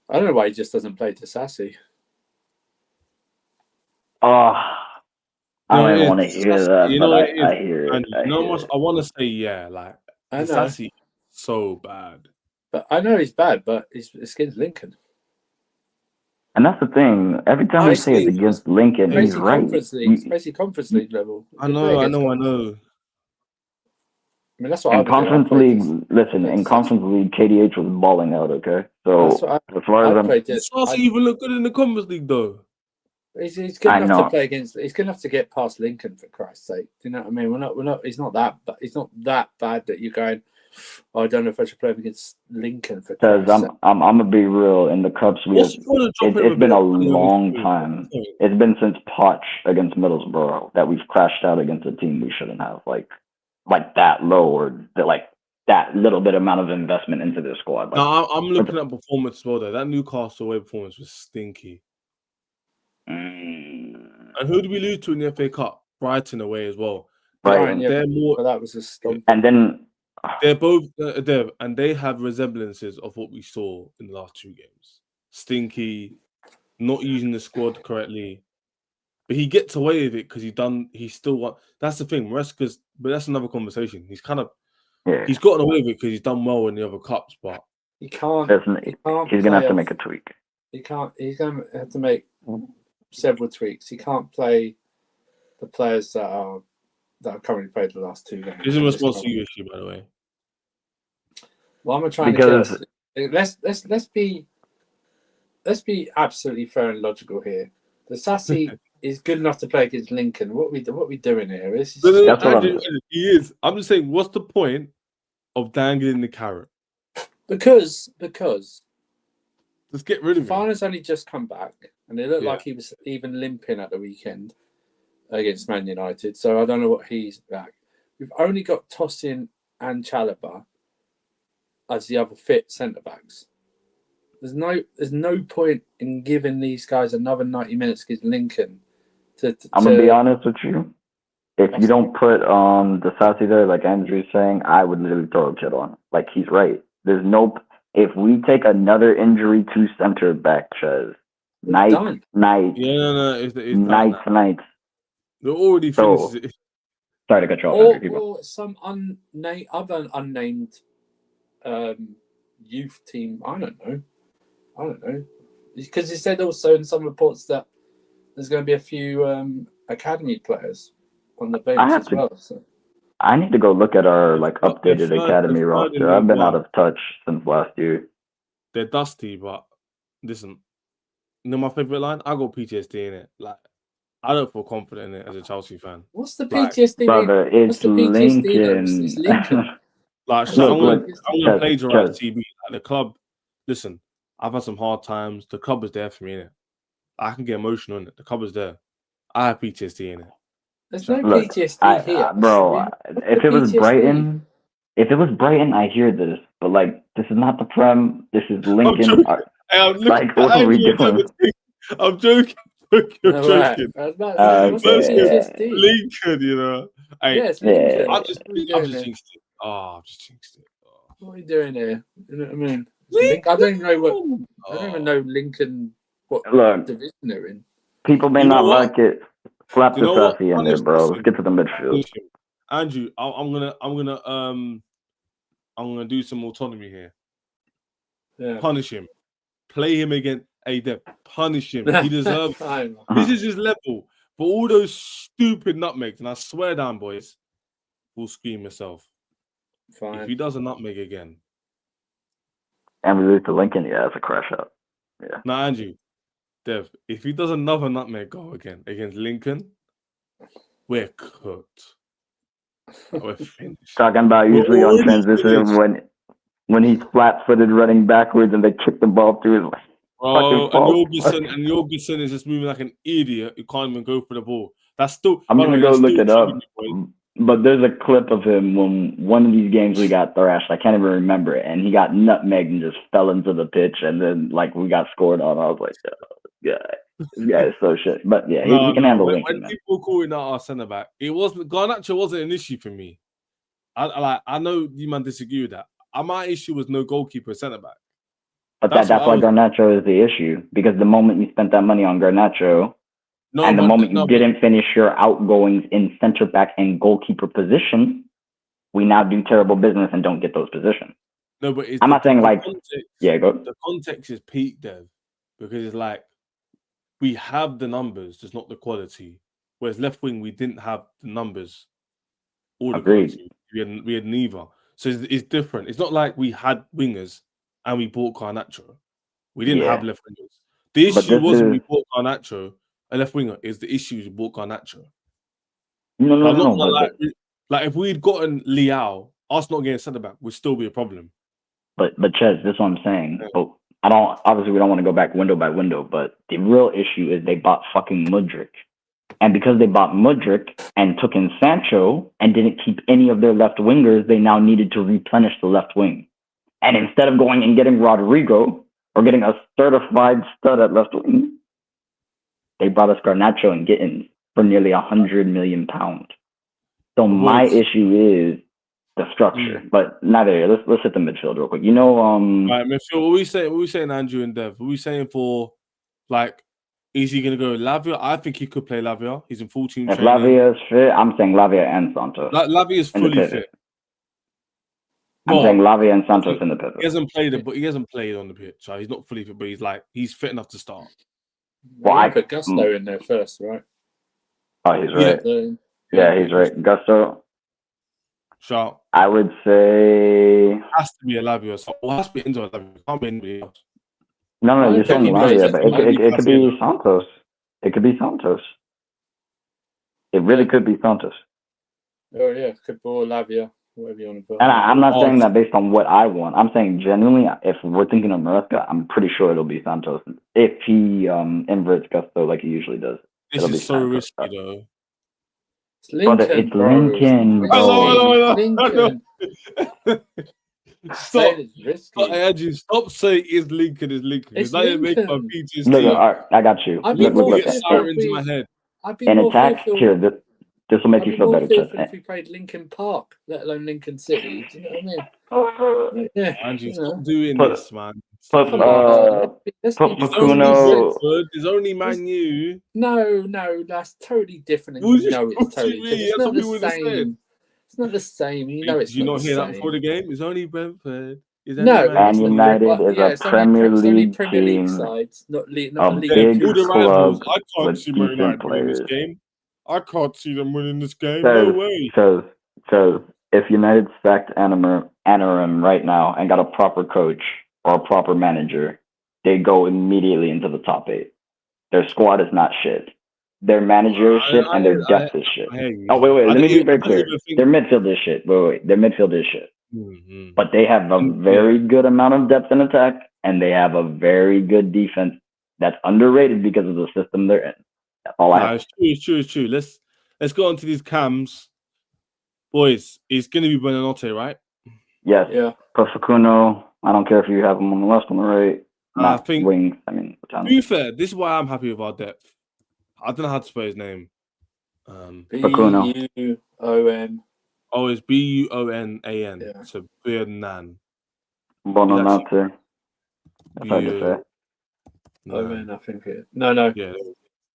I don't know why he just doesn't play Disasi. I don't even want to hear that, but I hear it. You know what? I want to say yeah. Like Disasi, so bad. But I know he's bad, but his skin's Lincoln. And that's the thing. Every time we say it's against Lincoln, he's right. Basically Conference League level. I know. I mean, that's what in Conference League. Listen, in Conference League, KDH was balling out. Okay, so as far as Disasi even look good in the Conference League though. He's good enough to play against. He's good enough to get past Lincoln, for Christ's sake. Do you know what I mean? We're not. He's not that. But he's not that bad that you're going. Oh, I don't know if I should play him against Lincoln for. Because I'm gonna be real. In the Cups, it's been a long time. It's been since Poch against Middlesbrough that we've crashed out against a team we shouldn't have. Like that low or that little bit amount of investment into their squad. Like, no, I'm looking at performance as well. Though that Newcastle away performance was stinky. And who did we lose to in the FA Cup? Brighton away as well. Brighton, they're more. That was a stomp. And then they're both there, and they have resemblances of what we saw in the last 2 games. Stinky, not using the squad correctly, but he gets away with it because he's still what. That's the thing, Maresca's. But that's another conversation. He's kind of he's gotten away with it because he's done well in the other cups, but he can't. He's gonna have to make a tweak. He can't. He's gonna have to make several tweaks. He can't play the players that are currently played the last 2 games. This is a response to you issue, by the way. Well, I'm trying to kill us. Let's be absolutely fair and logical here. The Sassy is good enough to play against Lincoln. What are we doing here? He is. I'm just saying, what's the point of dangling the carrot? Because let's get rid of him. Fana's only just come back, and it looked like he was even limping at the weekend against Man United. So I don't know what he's back. We've only got Tosin and CARABOA as the other fit centre backs. There's no point in giving these guys another 90 minutes against Lincoln. I'm gonna be honest with you. If you don't put the Sassy there, like Andrew's saying, I would literally throw a kid on. Like, he's right. There's no. If we take another injury to center back, Chez, night. They're already finished. Sorry to cut you off. Or some other unnamed youth team. I don't know. Because he said also in some reports that there's going to be a few academy players on the bench as well. So. I need to go look at our updated academy they're third in roster. I've League been One. out of touch since last year. They're dusty, but listen, you know my favorite line? I got PTSD in it. Like, I don't feel confident in it as a Chelsea fan. What's the PTSD? Brother, What's it's the PTSD there? Lincoln. It's Lincoln. Like, I'm gonna plagiarize TB. Like, the club. Listen, I've had some hard times. The club is there for me, innit? I can get emotional in it. The club is there. I have PTSD in it. There's no PTSD here, bro. If it was Brighton, I hear this. But this is not the Prem. This is Lincoln. What are we doing? I'm joking. You're joking. I was about to say, what's PTSD? Lincoln, you know. Yes, Lincoln. I've just jinxed it. Oh, I've just jinxed it. Oh. What are you doing here? You know what I mean? I don't know what. I don't even know Lincoln. What division they're in? People may not like it. Slap the sassy in there, bro. Let's get to the midfield. Andrew, I'm gonna do some autonomy here. Yeah. Punish him. Play him against Dev. Punish him. He deserves it. This is his level. For all those stupid nutmegs, and I swear down, boys, we'll scream yourself. Fine. If he does a nutmeg again. And we lose to Lincoln, yeah, it's a crash out. Yeah. Now, Andrew, Dev, if he does another nutmeg goal again against Lincoln, we're cooked. We're finished. Talking about usually on transition when he's flat-footed running backwards and they kick the ball through his and Jorgensen is just moving like an idiot who can't even go for the ball. That's still. I'm gonna go look it up. But there's a clip of him when one of these games we got thrashed. I can't even remember it, and he got nutmegged and just fell into the pitch, and then we got scored on. I was like, this guy is so shit. But yeah, he can handle Lincoln. When people calling out our centre back, Garnacho wasn't an issue for me. I know you man disagree with that. My issue was no goalkeeper centre back. But that's why Garnacho is the issue, because the moment you spent that money on Garnacho. And the moment you didn't finish your outgoings in center back and goalkeeper position, we now do terrible business and don't get those positions. No, but I'm not saying go. The context is peak, Dev, because it's we have the numbers, just not the quality. Whereas left wing, we didn't have the numbers or the quality. We had neither. So it's different. It's not like we had wingers and we bought Garnacho. We didn't have left wingers. The issue wasn't we bought Garnacho. A left winger is the issue with bought Garnacho. No. If we'd gotten Liao, us not getting centre back would still be a problem. But Ches, this is what I'm saying. Yeah. But we don't want to go back window by window, but the real issue is they bought fucking Mudryk. And because they bought Mudryk and took in Sancho and didn't keep any of their left wingers, they now needed to replenish the left wing. And instead of going and getting Rodrigo or getting a certified stud at left wing, they brought us Garnacho and Gittins for nearly £100 million. So my issue is the structure, but neither here. Let's hit the midfield real quick. Right, midfield. What we saying, Andrew and Dev? What we saying for is he gonna go Lavia? I think he could play Lavia. He's in full team training. If Lavia is fit, I'm saying Lavia and Santos. Lavia is fully fit. I'm saying Lavia and Santos in the pivot. He hasn't played on the pitch, so he's not fully fit, but he's fit enough to start. Well, I put Gusto in there first, right? Oh, he's right. Yeah, he's right. Gusto. Sharp. I would say it has to be a Lavia. So it has to be Enzo Lavia. It can't be anybody else. No, you're saying Lavia, but it could be Santos. It could be Santos. It really could be Santos. Oh yeah, could be Lavia. Whatever you want to put. And I'm not saying that based on what I want. I'm saying genuinely, if we're thinking of Maresca, I'm pretty sure it'll be Santos. If he inverts Gusto like he usually does. This is so risky, though. It's Lincoln, bro. Lincoln. Stop saying is Lincoln. It's not even making my PTSD. Look, I got you. Into my head. In attack, here, this will make you feel better. If we played Lincoln Park, let alone Lincoln City. Do you know what I mean? Yeah, Andrew, stop doing this, man. Put Pacuno. There's only Man U. No, that's totally different. And you know it's totally different. It's not the same. It's not the same. You know it's Did you not not hear that before the game? It's only Brentford. Man United is a Premier League team. Sides, not league. A big club I can't see Man United in this game. I can't see them winning this game. No way. So if United sacked Anarim right now and got a proper coach or a proper manager, they go immediately into the top 8. Their squad is not shit. Their manager is shit and their depth is shit. Oh, wait. Let me be very clear. Their midfield is shit. Wait. Their midfield is shit. Mm-hmm. But they have a very good amount of depth in attack, and they have a very good defense that's underrated because of the system they're in. That's all I have. It's true. Let's go on to these cams. Boys, it's going to be Buonanotte, right? Yes. Yeah. But Facundo, I don't care if you have him on the left, on the right. I think wings. I mean, to be fair, this is why I'm happy with our depth. I don't know how to spell his name. B-U-O-N. Oh, it's B-U-O-N-A-N. Yeah. So Buonan. Buonanotte. That's hard to say. O-N, I think it. No. Yeah.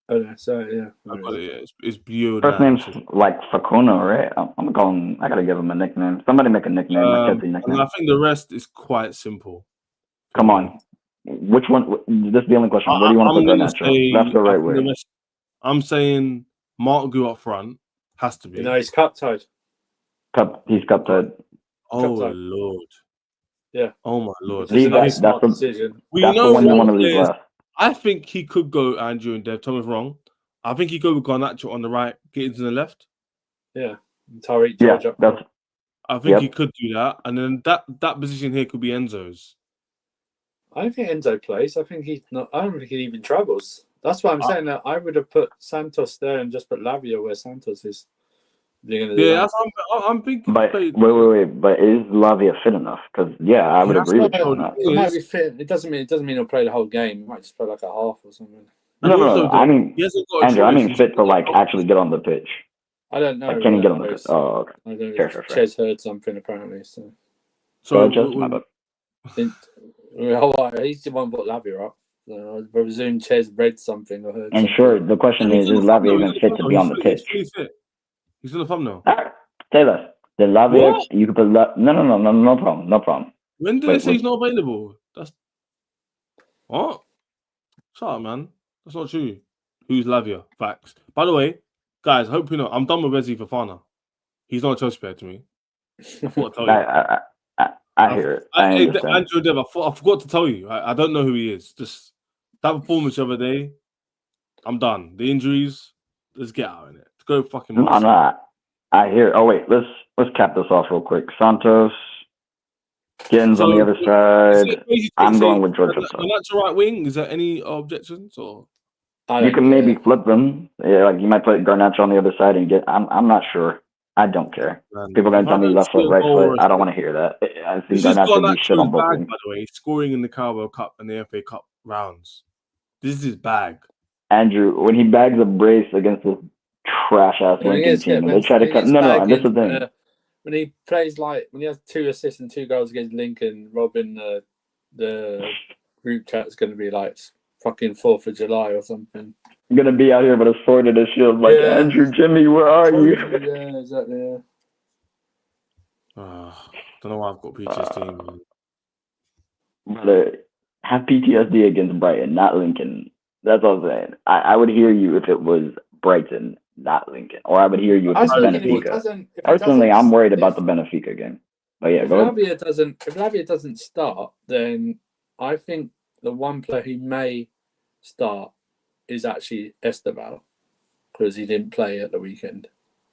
Oh, no, sorry, yeah. I got it, yeah. It's Buonan. First name's like Facundo, right? I'm calling. I gotta give him a nickname. Somebody make a nickname. A catchy nickname. And I think the rest is quite simple. Come on. Which one? This is the only question. Where do you want to put Garnacho? That's the right way. I'm saying Mark Gu up front has to be. No, he's cup tied. He's cup tied. Oh Lord. Yeah. Oh my Lord. That's the decision. That's the one you want to leave left. I think he could go Andrew and Dev. Tell me if wrong. I think he could go with Garnacho on the right, Gittins on the left. Yeah. Tariq George up. I think he could do that. And then that position here could be Enzo's. I don't think Enzo plays. I think he's not. I don't think he even travels. That's why I'm saying that I would have put Santos there and just put Lavia where Santos is. Yeah, I'm thinking. But wait. But is Lavia fit enough? Because I would agree with you on that. He might be fit. It doesn't mean he'll play the whole game. He might just play like a half or something. No. I mean, Andrew, I mean fit to like actually get on the pitch. I don't know. Like, can he get on the pitch? Oh, okay. I don't know. Ches heard something apparently. So Ches, my bad. He's the one that put Lavia up. I presume Ches read something or heard. And something. Sure, the question is Lavia even fit to be on the pitch? He's in the thumbnail. Say that. The Lavia, you could put no problem. When did they say he's not available? That's what? Shut up, man. That's not true. Who's Lavia? Facts. By the way, guys, I hope you know I'm done with Wesley Fofana. He's not a Chelsea player to me. I thought I'd tell you. I hear it. Andrew Dev, I forgot to tell you. I don't know who he is. Just that performance the other day. I'm done. The injuries. Let's get out of it. Let's go fucking. No. I hear. Oh wait, let's cap this off real quick. Santos, Gittins on the other side. I'm going with George. That's a right wing. Is there any objections or? You can maybe flip them. Yeah, like you might put Garnacho on the other side and get. I'm not sure. I don't care. People are gonna tell me left foot, right foot. I don't want to hear that. I think Garnacho be shit on both bag, by the way, scoring in the Carabao Cup and the FA Cup rounds. This is his bag. Andrew, when he bags a brace against this trash ass Lincoln team, and they try to cut. No, and this is the thing. When he plays when he has 2 assists and 2 goals against Lincoln, Robin, the group chat is going to be like fucking 4th of July or something. I'm gonna be out here with a sword and a shield, like Andrew, Jimmy, where are you? Yeah, exactly. Don't know why I've got PTSD. But have PTSD against Brighton, not Lincoln. That's all I'm saying. I would hear you if it was Brighton, not Lincoln, or I would hear you if it's Benfica. Personally, I'm worried about the Benfica game. But yeah, go ahead. If Lavia doesn't start, then I think the one player who may start is actually Esteval, because he didn't play at the weekend.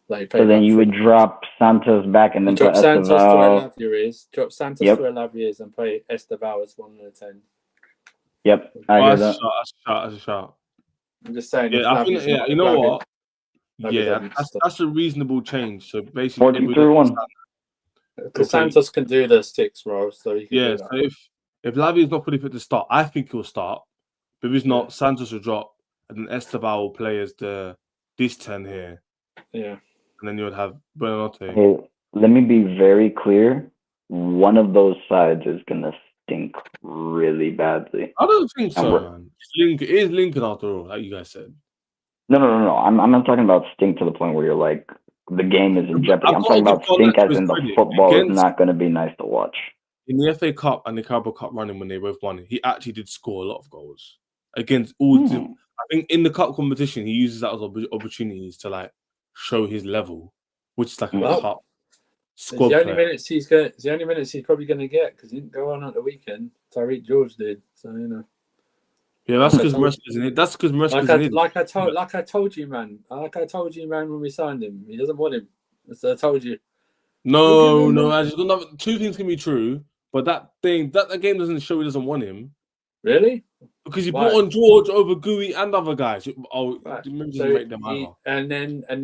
So then you would drop Santos back and then drop put Santos Esteval. to where Lavia is. Drop Santos to where Lavia is and play Esteval as 1 of the 10. Yep, I hear that. That's a shot. I'm just saying. Yeah, I think. Yeah, you know what? Yeah, that's a reasonable change. So basically, 4-2-3-1. Because Santos can do the 6 roles, so he can do that. So if Lavia is not fully fit to start, I think he'll start. But if he's not, Santos will drop, and then Esteval will play as this 10 here. Yeah. And then you would have Buonanotte. Hey, let me be very clear. One of those sides is gonna stink really badly. I don't think so, man. It is Lincoln after all, like you guys said. No. I'm not talking about stink to the point where you're like the game is in jeopardy. I'm talking about stink as in the football is not going to be nice to watch. In the FA Cup and the Carabao Cup running when they both won, he actually did score a lot of goals. against all. I think in the cup competition, he uses that as opportunities to like show his level, which is like a cup squad the only player. minutes he's going. The only minutes he's probably going to get because he didn't go on at the weekend. Tyreek George did, so you know. Yeah, that's because Maresca's in it. That's because Maresca's in it. Like I told you, man. Like I told you, man, when we signed him, he doesn't want him. So I told you. No. Actually, two things can be true, but that game doesn't show he doesn't want him. Really? Because he brought on George over Gooey and other guys. Oh, right. doesn't make them either. And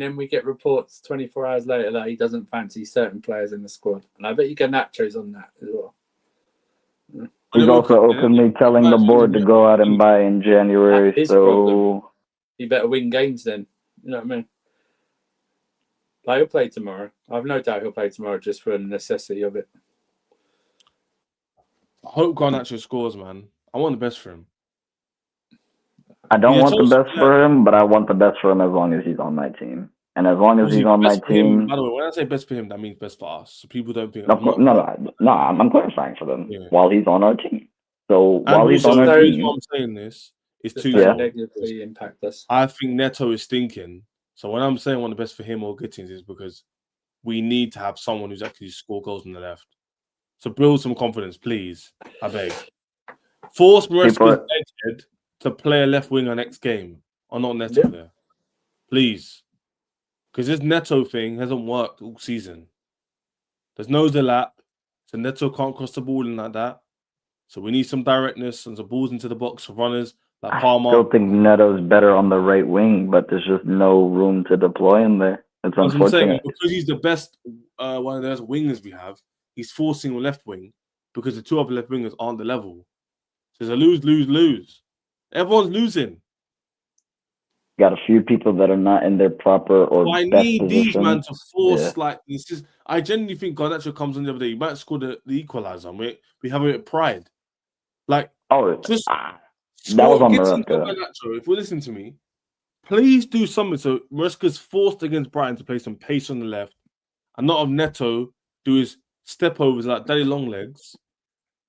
then we get reports 24 hours later that he doesn't fancy certain players in the squad, and I bet you Garnacho's on that as well. Yeah. He's also openly telling the board to go out and buy in January. So he better win games then. You know what I mean? Like he'll play tomorrow. I've no doubt he'll play tomorrow just for the necessity of it. I hope Garnacho scores, man. I want the best for him. I don't want the best for him, but I want the best for him as long as he's on my team. And as long as he's on my team... By the way, when I say best for him, that means best for us. So people don't think... I'm clarifying for them while he's on our team. So while he's on our team... I'm saying this is to negatively impact us. I think Neto is stinking. So when I'm saying one of the best for him or Gittins is because we need to have someone who's actually score goals on the left. So build some confidence, please. I beg. Force Maresca's head to play a left winger next game, or not Neto there, please, because this Neto thing hasn't worked all season. There's no Dedeat, so Neto can't cross the ball in like that. So we need some directness and some balls into the box for runners like Palmer. I still think Neto's better on the right wing, but there's just no room to deploy him there. It's unfortunate. I'm saying, because he's the best, one of the best wingers we have. He's forcing a left wing because the two other left wingers aren't the level. So it's a lose. Everyone's losing. Got a few people that are not in their proper or I best need position. These man to force like this. Is I genuinely think Garnacho comes on the other day. He might score the equalizer. We have it with pride. Like just that was on Maresca. If you listen to me, please do something. So Maresca's forced against Brighton to play some pace on the left, and not of Neto do his step overs like daddy long legs.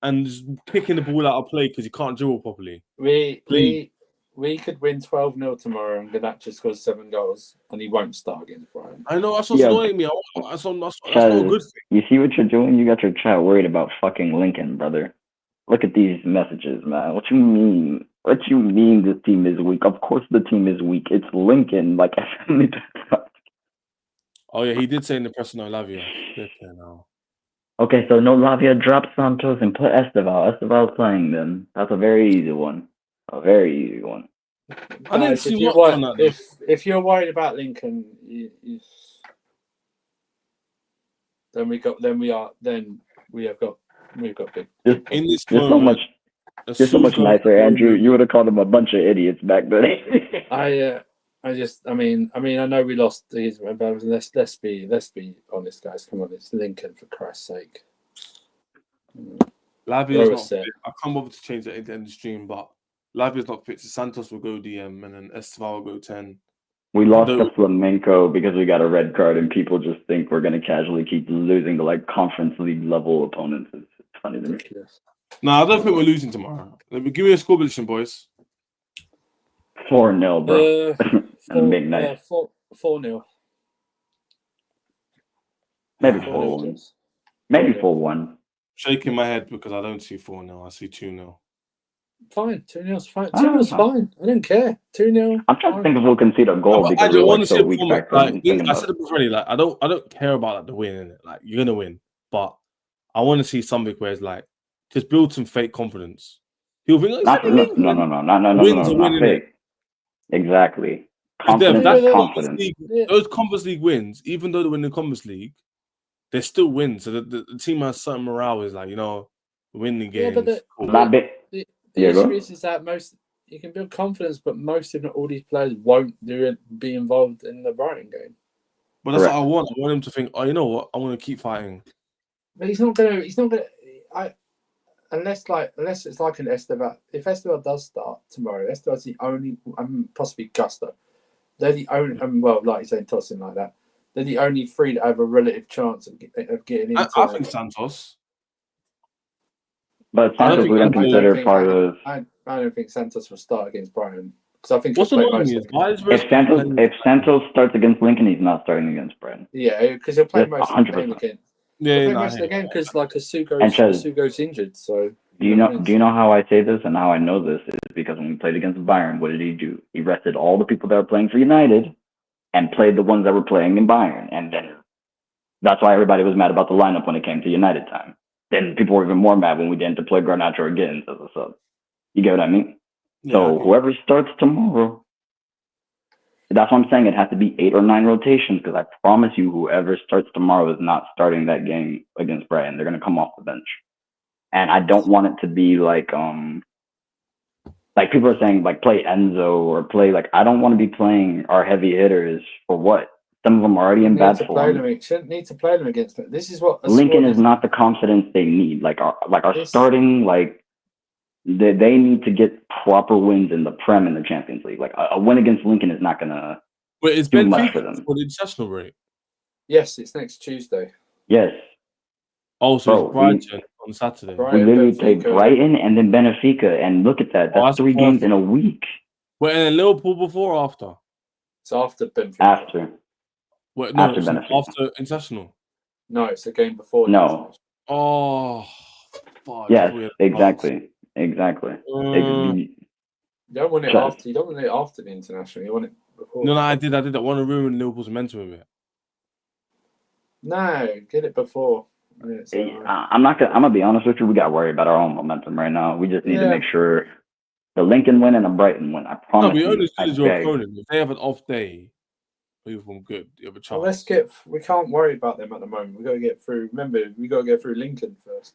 And just kicking the ball out of play because he can't dribble properly. We could win 12-0 tomorrow and Garnacho scores 7 goals and he won't start against Brighton. I know, that's what's annoying me. That's not a good thing. You see what you're doing? You got your chat worried about fucking Lincoln, brother. Look at these messages, man. What you mean? What you mean this team is weak? Of course the team is weak. It's Lincoln. Like, oh, yeah, he did say in the press, no, Lavia. Now. Okay, so no Lavia, drop Santos and put Esteval. Esteval's playing then. That's a very easy one. I didn't see if you're worried about Lincoln, then we've got big. In this moment, you're so much nicer, Andrew. You would have called them a bunch of idiots back then. I know we lost these, but let's be honest, guys. Come on, it's Lincoln, for Christ's sake. Lavia's not fit. I can't bother to change that at the end of the stream, but Lavia's not fit. So Santos will go DM and then Esteval will go 10. We lost to Flamenco because we got a red card, and people just think we're going to casually keep losing to like conference league level opponents. It's funny to me. No, I don't think we're losing tomorrow. Give me a score prediction, boys. 4-0, bro. 4-0. Maybe 4-1. Maybe 4-1. Shaking my head because I don't see 4-0. I see 2-0. Fine. 2-0's fine. 2-0's fine. I don't care. 2-0. I'm trying to think if we'll concede a goal because we're like so weak back then. I said it before, like I don't care about like the win in it. Like you're gonna win, but I want to see something where it's like just build some fake confidence. He'll think no, not fake. Exactly. Confidence. Those Conference League wins, even though they win the Conference League, they still win. So the team has certain morale. Is like win the game. The issue is that you can build confidence, but most, if not all, these players won't be involved in the Brighton game. But that's what I want. I want him to think, oh, you know what? I want to keep fighting. But he's not gonna. Unless it's like an Esteval. If Esteval does start tomorrow, Esteval's the only. Possibly Gusto. They're the only. Like you say, tossing like that. They're the only three that have a relative chance of getting into. I think Santos. But I don't Santos think we're going to Santos- consider part of. I don't think Santos will start against Brighton because I think What's he'll play annoying most is of the why is If Santos starts against Lincoln, he's not starting against Brighton. Yeah, because he'll play Yes, most of the game 100%. again. Yeah, He'll play no, most of the game because like And Chez, Asugo's injured. So do you know how I say this and how I know this is because when we played against Bayern, what did he do? He rested all the people that were playing for United and played the ones that were playing in Bayern, and then that's why everybody was mad about the lineup when it came to United time. Then people were even more mad when we didn't deploy Garnacho again as a sub. You get what I mean? So whoever starts tomorrow, that's what I'm saying. It has to be 8 or 9 rotations because I promise you, whoever starts tomorrow is not starting that game against Brighton. They're gonna come off the bench, and I don't want it to be like people are saying like play Enzo or play like I don't want to be playing our heavy hitters for what? Some of them are already in bad form. Shouldn't need to play them against them. This is what Lincoln is not the confidence they need. Like our starting they need to get proper wins in the Prem and the Champions League. Like a win against Lincoln is not gonna do much for them. For the international break? Yes, it's next Tuesday. Yes. Oh, so it's Brighton on Saturday. We literally played Brighton and then Benfica, and look at that. That's 3 games in a week. Wait, and Liverpool before or after? It's after Benfica. After. Wait, no, after Benfica. After international. No, it's a game before. No. Oh. Fuck, yes, exactly. Exactly. You don't want it after. You don't want it after the international. You want it before. No, I did. I want to ruin Liverpool's momentum with it. No, get it before. I'm gonna be honest with you. We got worried about our own momentum right now. We just need to make sure the Lincoln win and the Brighton win. I promise. No, we only as your opponent. If they have an off day, people good. You have a chance. Well, we can't worry about them at the moment. We got to get through. Remember, we got to get through Lincoln first.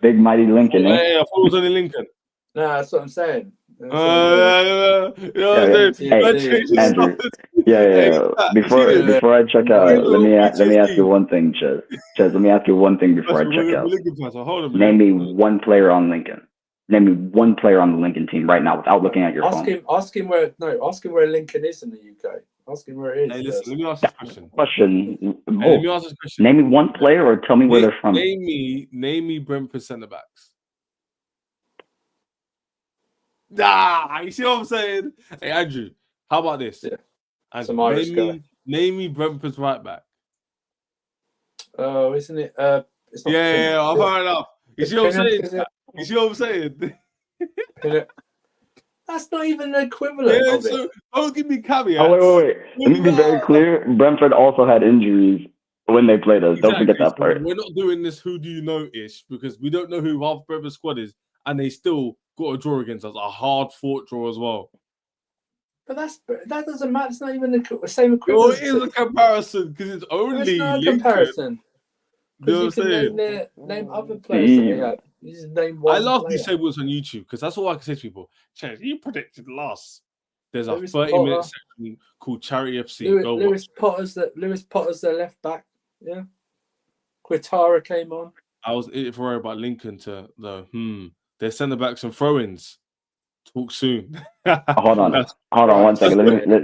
Big mighty Lincoln. I thought it was only Lincoln. No, that's what I'm saying. You know what I'm saying? Andrew. Before I check out, let me ask you one thing, Ches. Let me ask you one thing before I check out. Name me one player on Lincoln. Name me one player on the Lincoln team right now without looking at your phone. Ask him where Lincoln is in the UK. Ask him where it is. Hey, listen, let me ask this question. Let me ask this question. Name me one player or tell me where they're from. Name me Brentford centre backs. You see what I'm saying? Hey, Andrew, how about this? Yeah. Andrew, name me Brentford's right back. Oh, isn't it? It's not fair enough. You see what I'm saying? You see what I'm saying? That's not even the equivalent of it. Don't give me caveats. Oh, wait. Let me be very clear. Brentford also had injuries when they played us. Don't forget that part. We're not doing this who do you know-ish because we don't know who half Brentford's squad is, and they still got a draw against us, a hard-fought draw as well. But that doesn't matter. It's not even the same equivalent. Well, it is a comparison because it's only It's not a comparison. You know what I'm saying? Name other players that we had. You just name one. I love these tables on YouTube because that's all I can say to people. Chaz, you predicted loss. There's a 30-minute section called Charity FC. Lewis Potter's their left back. Yeah. Quintara came on. I was worried about Lincoln to the their centre backs and throw-ins. Talk soon. Hold on 1 second. Let me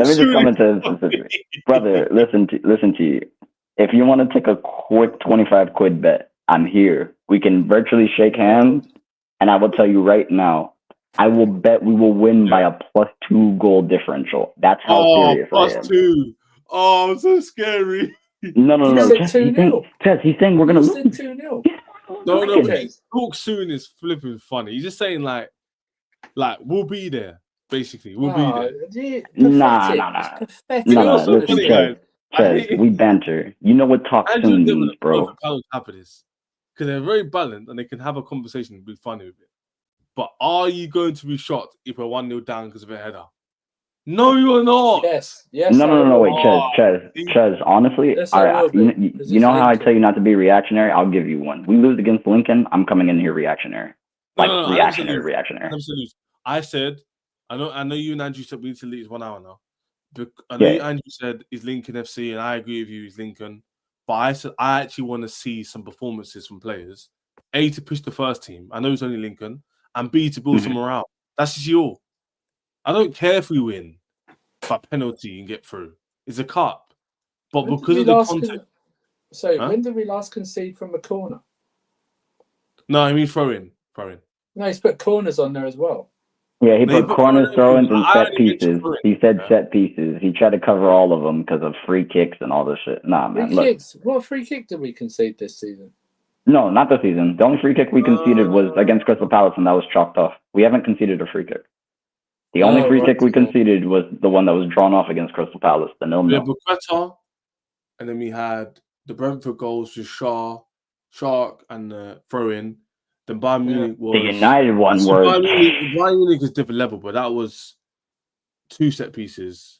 just come into this. Brother, listen to you. If you want to take a quick 25 quid bet, I'm here. We can virtually shake hands, and I will tell you right now, I will bet we will win by a +2 goal differential. That's how serious I am. +2. Oh, so scary. No. He's saying we're going to lose. 2-0. No. Talk soon is flipping funny. He's just saying like we'll be there. Basically, we'll be there. Nah. Listen, we banter. You know what talk soon means, bro. Because they're very balanced and they can have a conversation and be funny with it. But are you going to be shocked if we're 1-0 down because of a header? No, you're not. Yes. No. Wait, Ches. Honestly, you know how I tell you not to be reactionary? I'll give you one. We lose against Lincoln, I'm coming in here reactionary. Reactionary. Absolutely. I said, I know you and Andrew said we need to leave 1 hour now. I know Andrew said is Lincoln FC, and I agree with you, is Lincoln. But I said I actually want to see some performances from players. A, to push the first team. I know it's only Lincoln. And B, to build some morale. That's just all. I don't care if we win by penalty and get through. It's a cup. But because of the content. When did we last concede from a corner? No, I mean throw in. No, he's put corners on there as well. Yeah, he No, he put put corners, corners, throw-ins, and I set only mentioned pieces. throwing, He said yeah. set pieces. He tried to cover all of them because of free kicks and all this shit. Nah, man, Free look. kicks. What free kick did we concede this season? No, not this season. The only free kick we conceded was against Crystal Palace, and that was chalked off. We haven't conceded a free kick. The only free kick we conceded was the one that was drawn off against Crystal Palace, the 0-0. Yeah, Buqueta, and then we had the Brentford goals with Shark, and the throw-in. Then Bayern Munich was... The United one was... Bayern Munich is different level, but that was 2 set pieces.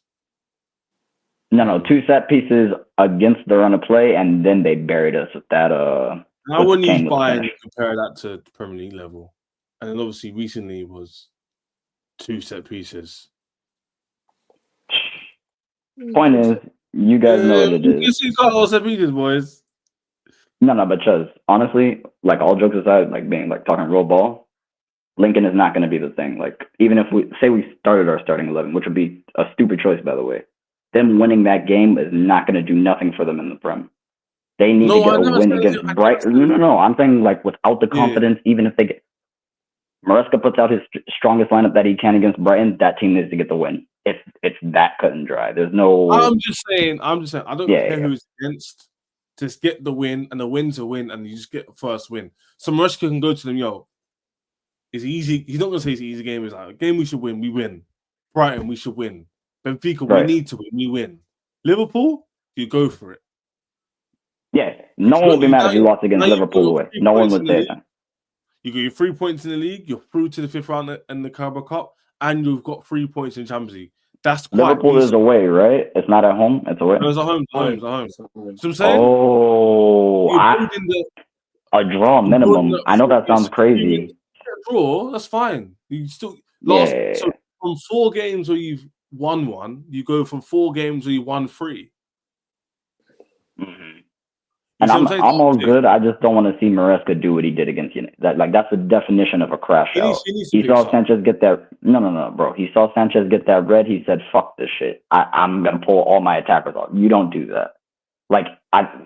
No, 2 set pieces against the run of play, and then they buried us with that... I wouldn't use Bayern and compare that to the Premier League level. And then obviously recently was 2 set pieces. Point is, you guys know what it is. You see all set pieces, boys. No, but Chuz, honestly, like all jokes aside, like being like talking real ball, Lincoln is not going to be the thing. Like even if we started our starting 11, which would be a stupid choice, by the way, them winning that game is not going to do nothing for them in the Prem. They need to get a win against Brighton. No. I'm saying like without the confidence, even if they get Maresca puts out his strongest lineup that he can against Brighton, that team needs to get the win. It's that cut and dry. There's no. I'm just saying. I don't care who's against. Just get the win, and the win's a win, and you just get the first win. So Maresca can go to them, yo. It's easy. He's not gonna say it's an easy game. It's like a game we should win. We win. Brighton, we should win. Benfica, we need to win. We win. Liverpool, you go for it. Yeah, no one will be mad if you lost against Liverpool away. No one would say that. You got your 3 points in the league. You're through to the 5th round in the Carabao Cup, and you've got 3 points in Champions League. That's quite Liverpool is away, right? It's not at home. It's away. No, it's at home. It's at home. So I'm saying, a draw minimum. I know that sounds crazy. Draw, that's fine. You still lost. So from 4 games where you've won 1, you go from 4 games where you won 3. Mm-hmm. And I'm all good. I just don't want to see Maresca do what he did against United. That's the definition of a crash out. He saw Sanchez get that. No, bro. He saw Sanchez get that red. He said, "Fuck this shit. I'm gonna pull all my attackers off." You don't do that. Like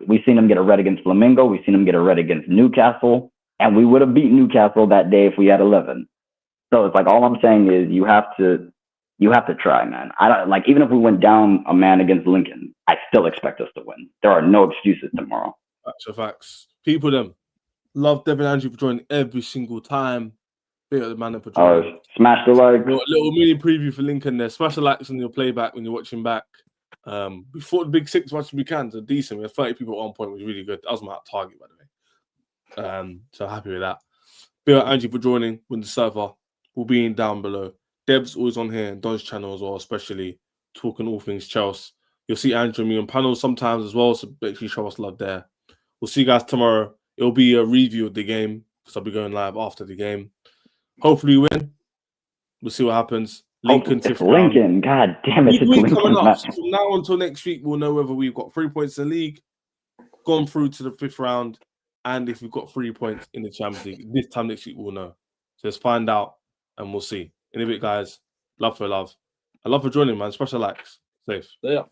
we've seen him get a red against Flamengo. We've seen him get a red against Newcastle, and we would have beat Newcastle that day if we had 11. So it's like all I'm saying is you have to try, man. I don't like even if we went down a man against Lincoln, I still expect us to win. There are no excuses tomorrow. Facts. People them. Love Devin Andrew for joining every single time. Big up the man for joining. Smash the like. Little mini preview for Lincoln there. Smash the likes on your playback when you're watching back. We fought the big 6 as much as we can. So decent. We had 30 people at 1 point, which was really good. That was my target, by the way. So happy with that. Big up Andrew for joining with the server. We'll be in down below. Deb's always on here and Don's channel as well, especially talking all things Chelsea. You'll see Andrew and me on panels sometimes as well, so make sure you show us love there. We'll see you guys tomorrow. It'll be a review of the game because I'll be going live after the game. Hopefully we win. We'll see what happens. Lincoln, Lincoln. God damn it. It's Lincoln. Coming up. So from now until next week, we'll know whether we've got 3 points in the league, gone through to the 5th round, and if we've got 3 points in the Champions League. This time next week, we'll know. So let's find out and we'll see. In a bit, guys. Love for love. I love for joining, man. Special likes. Safe. Yeah.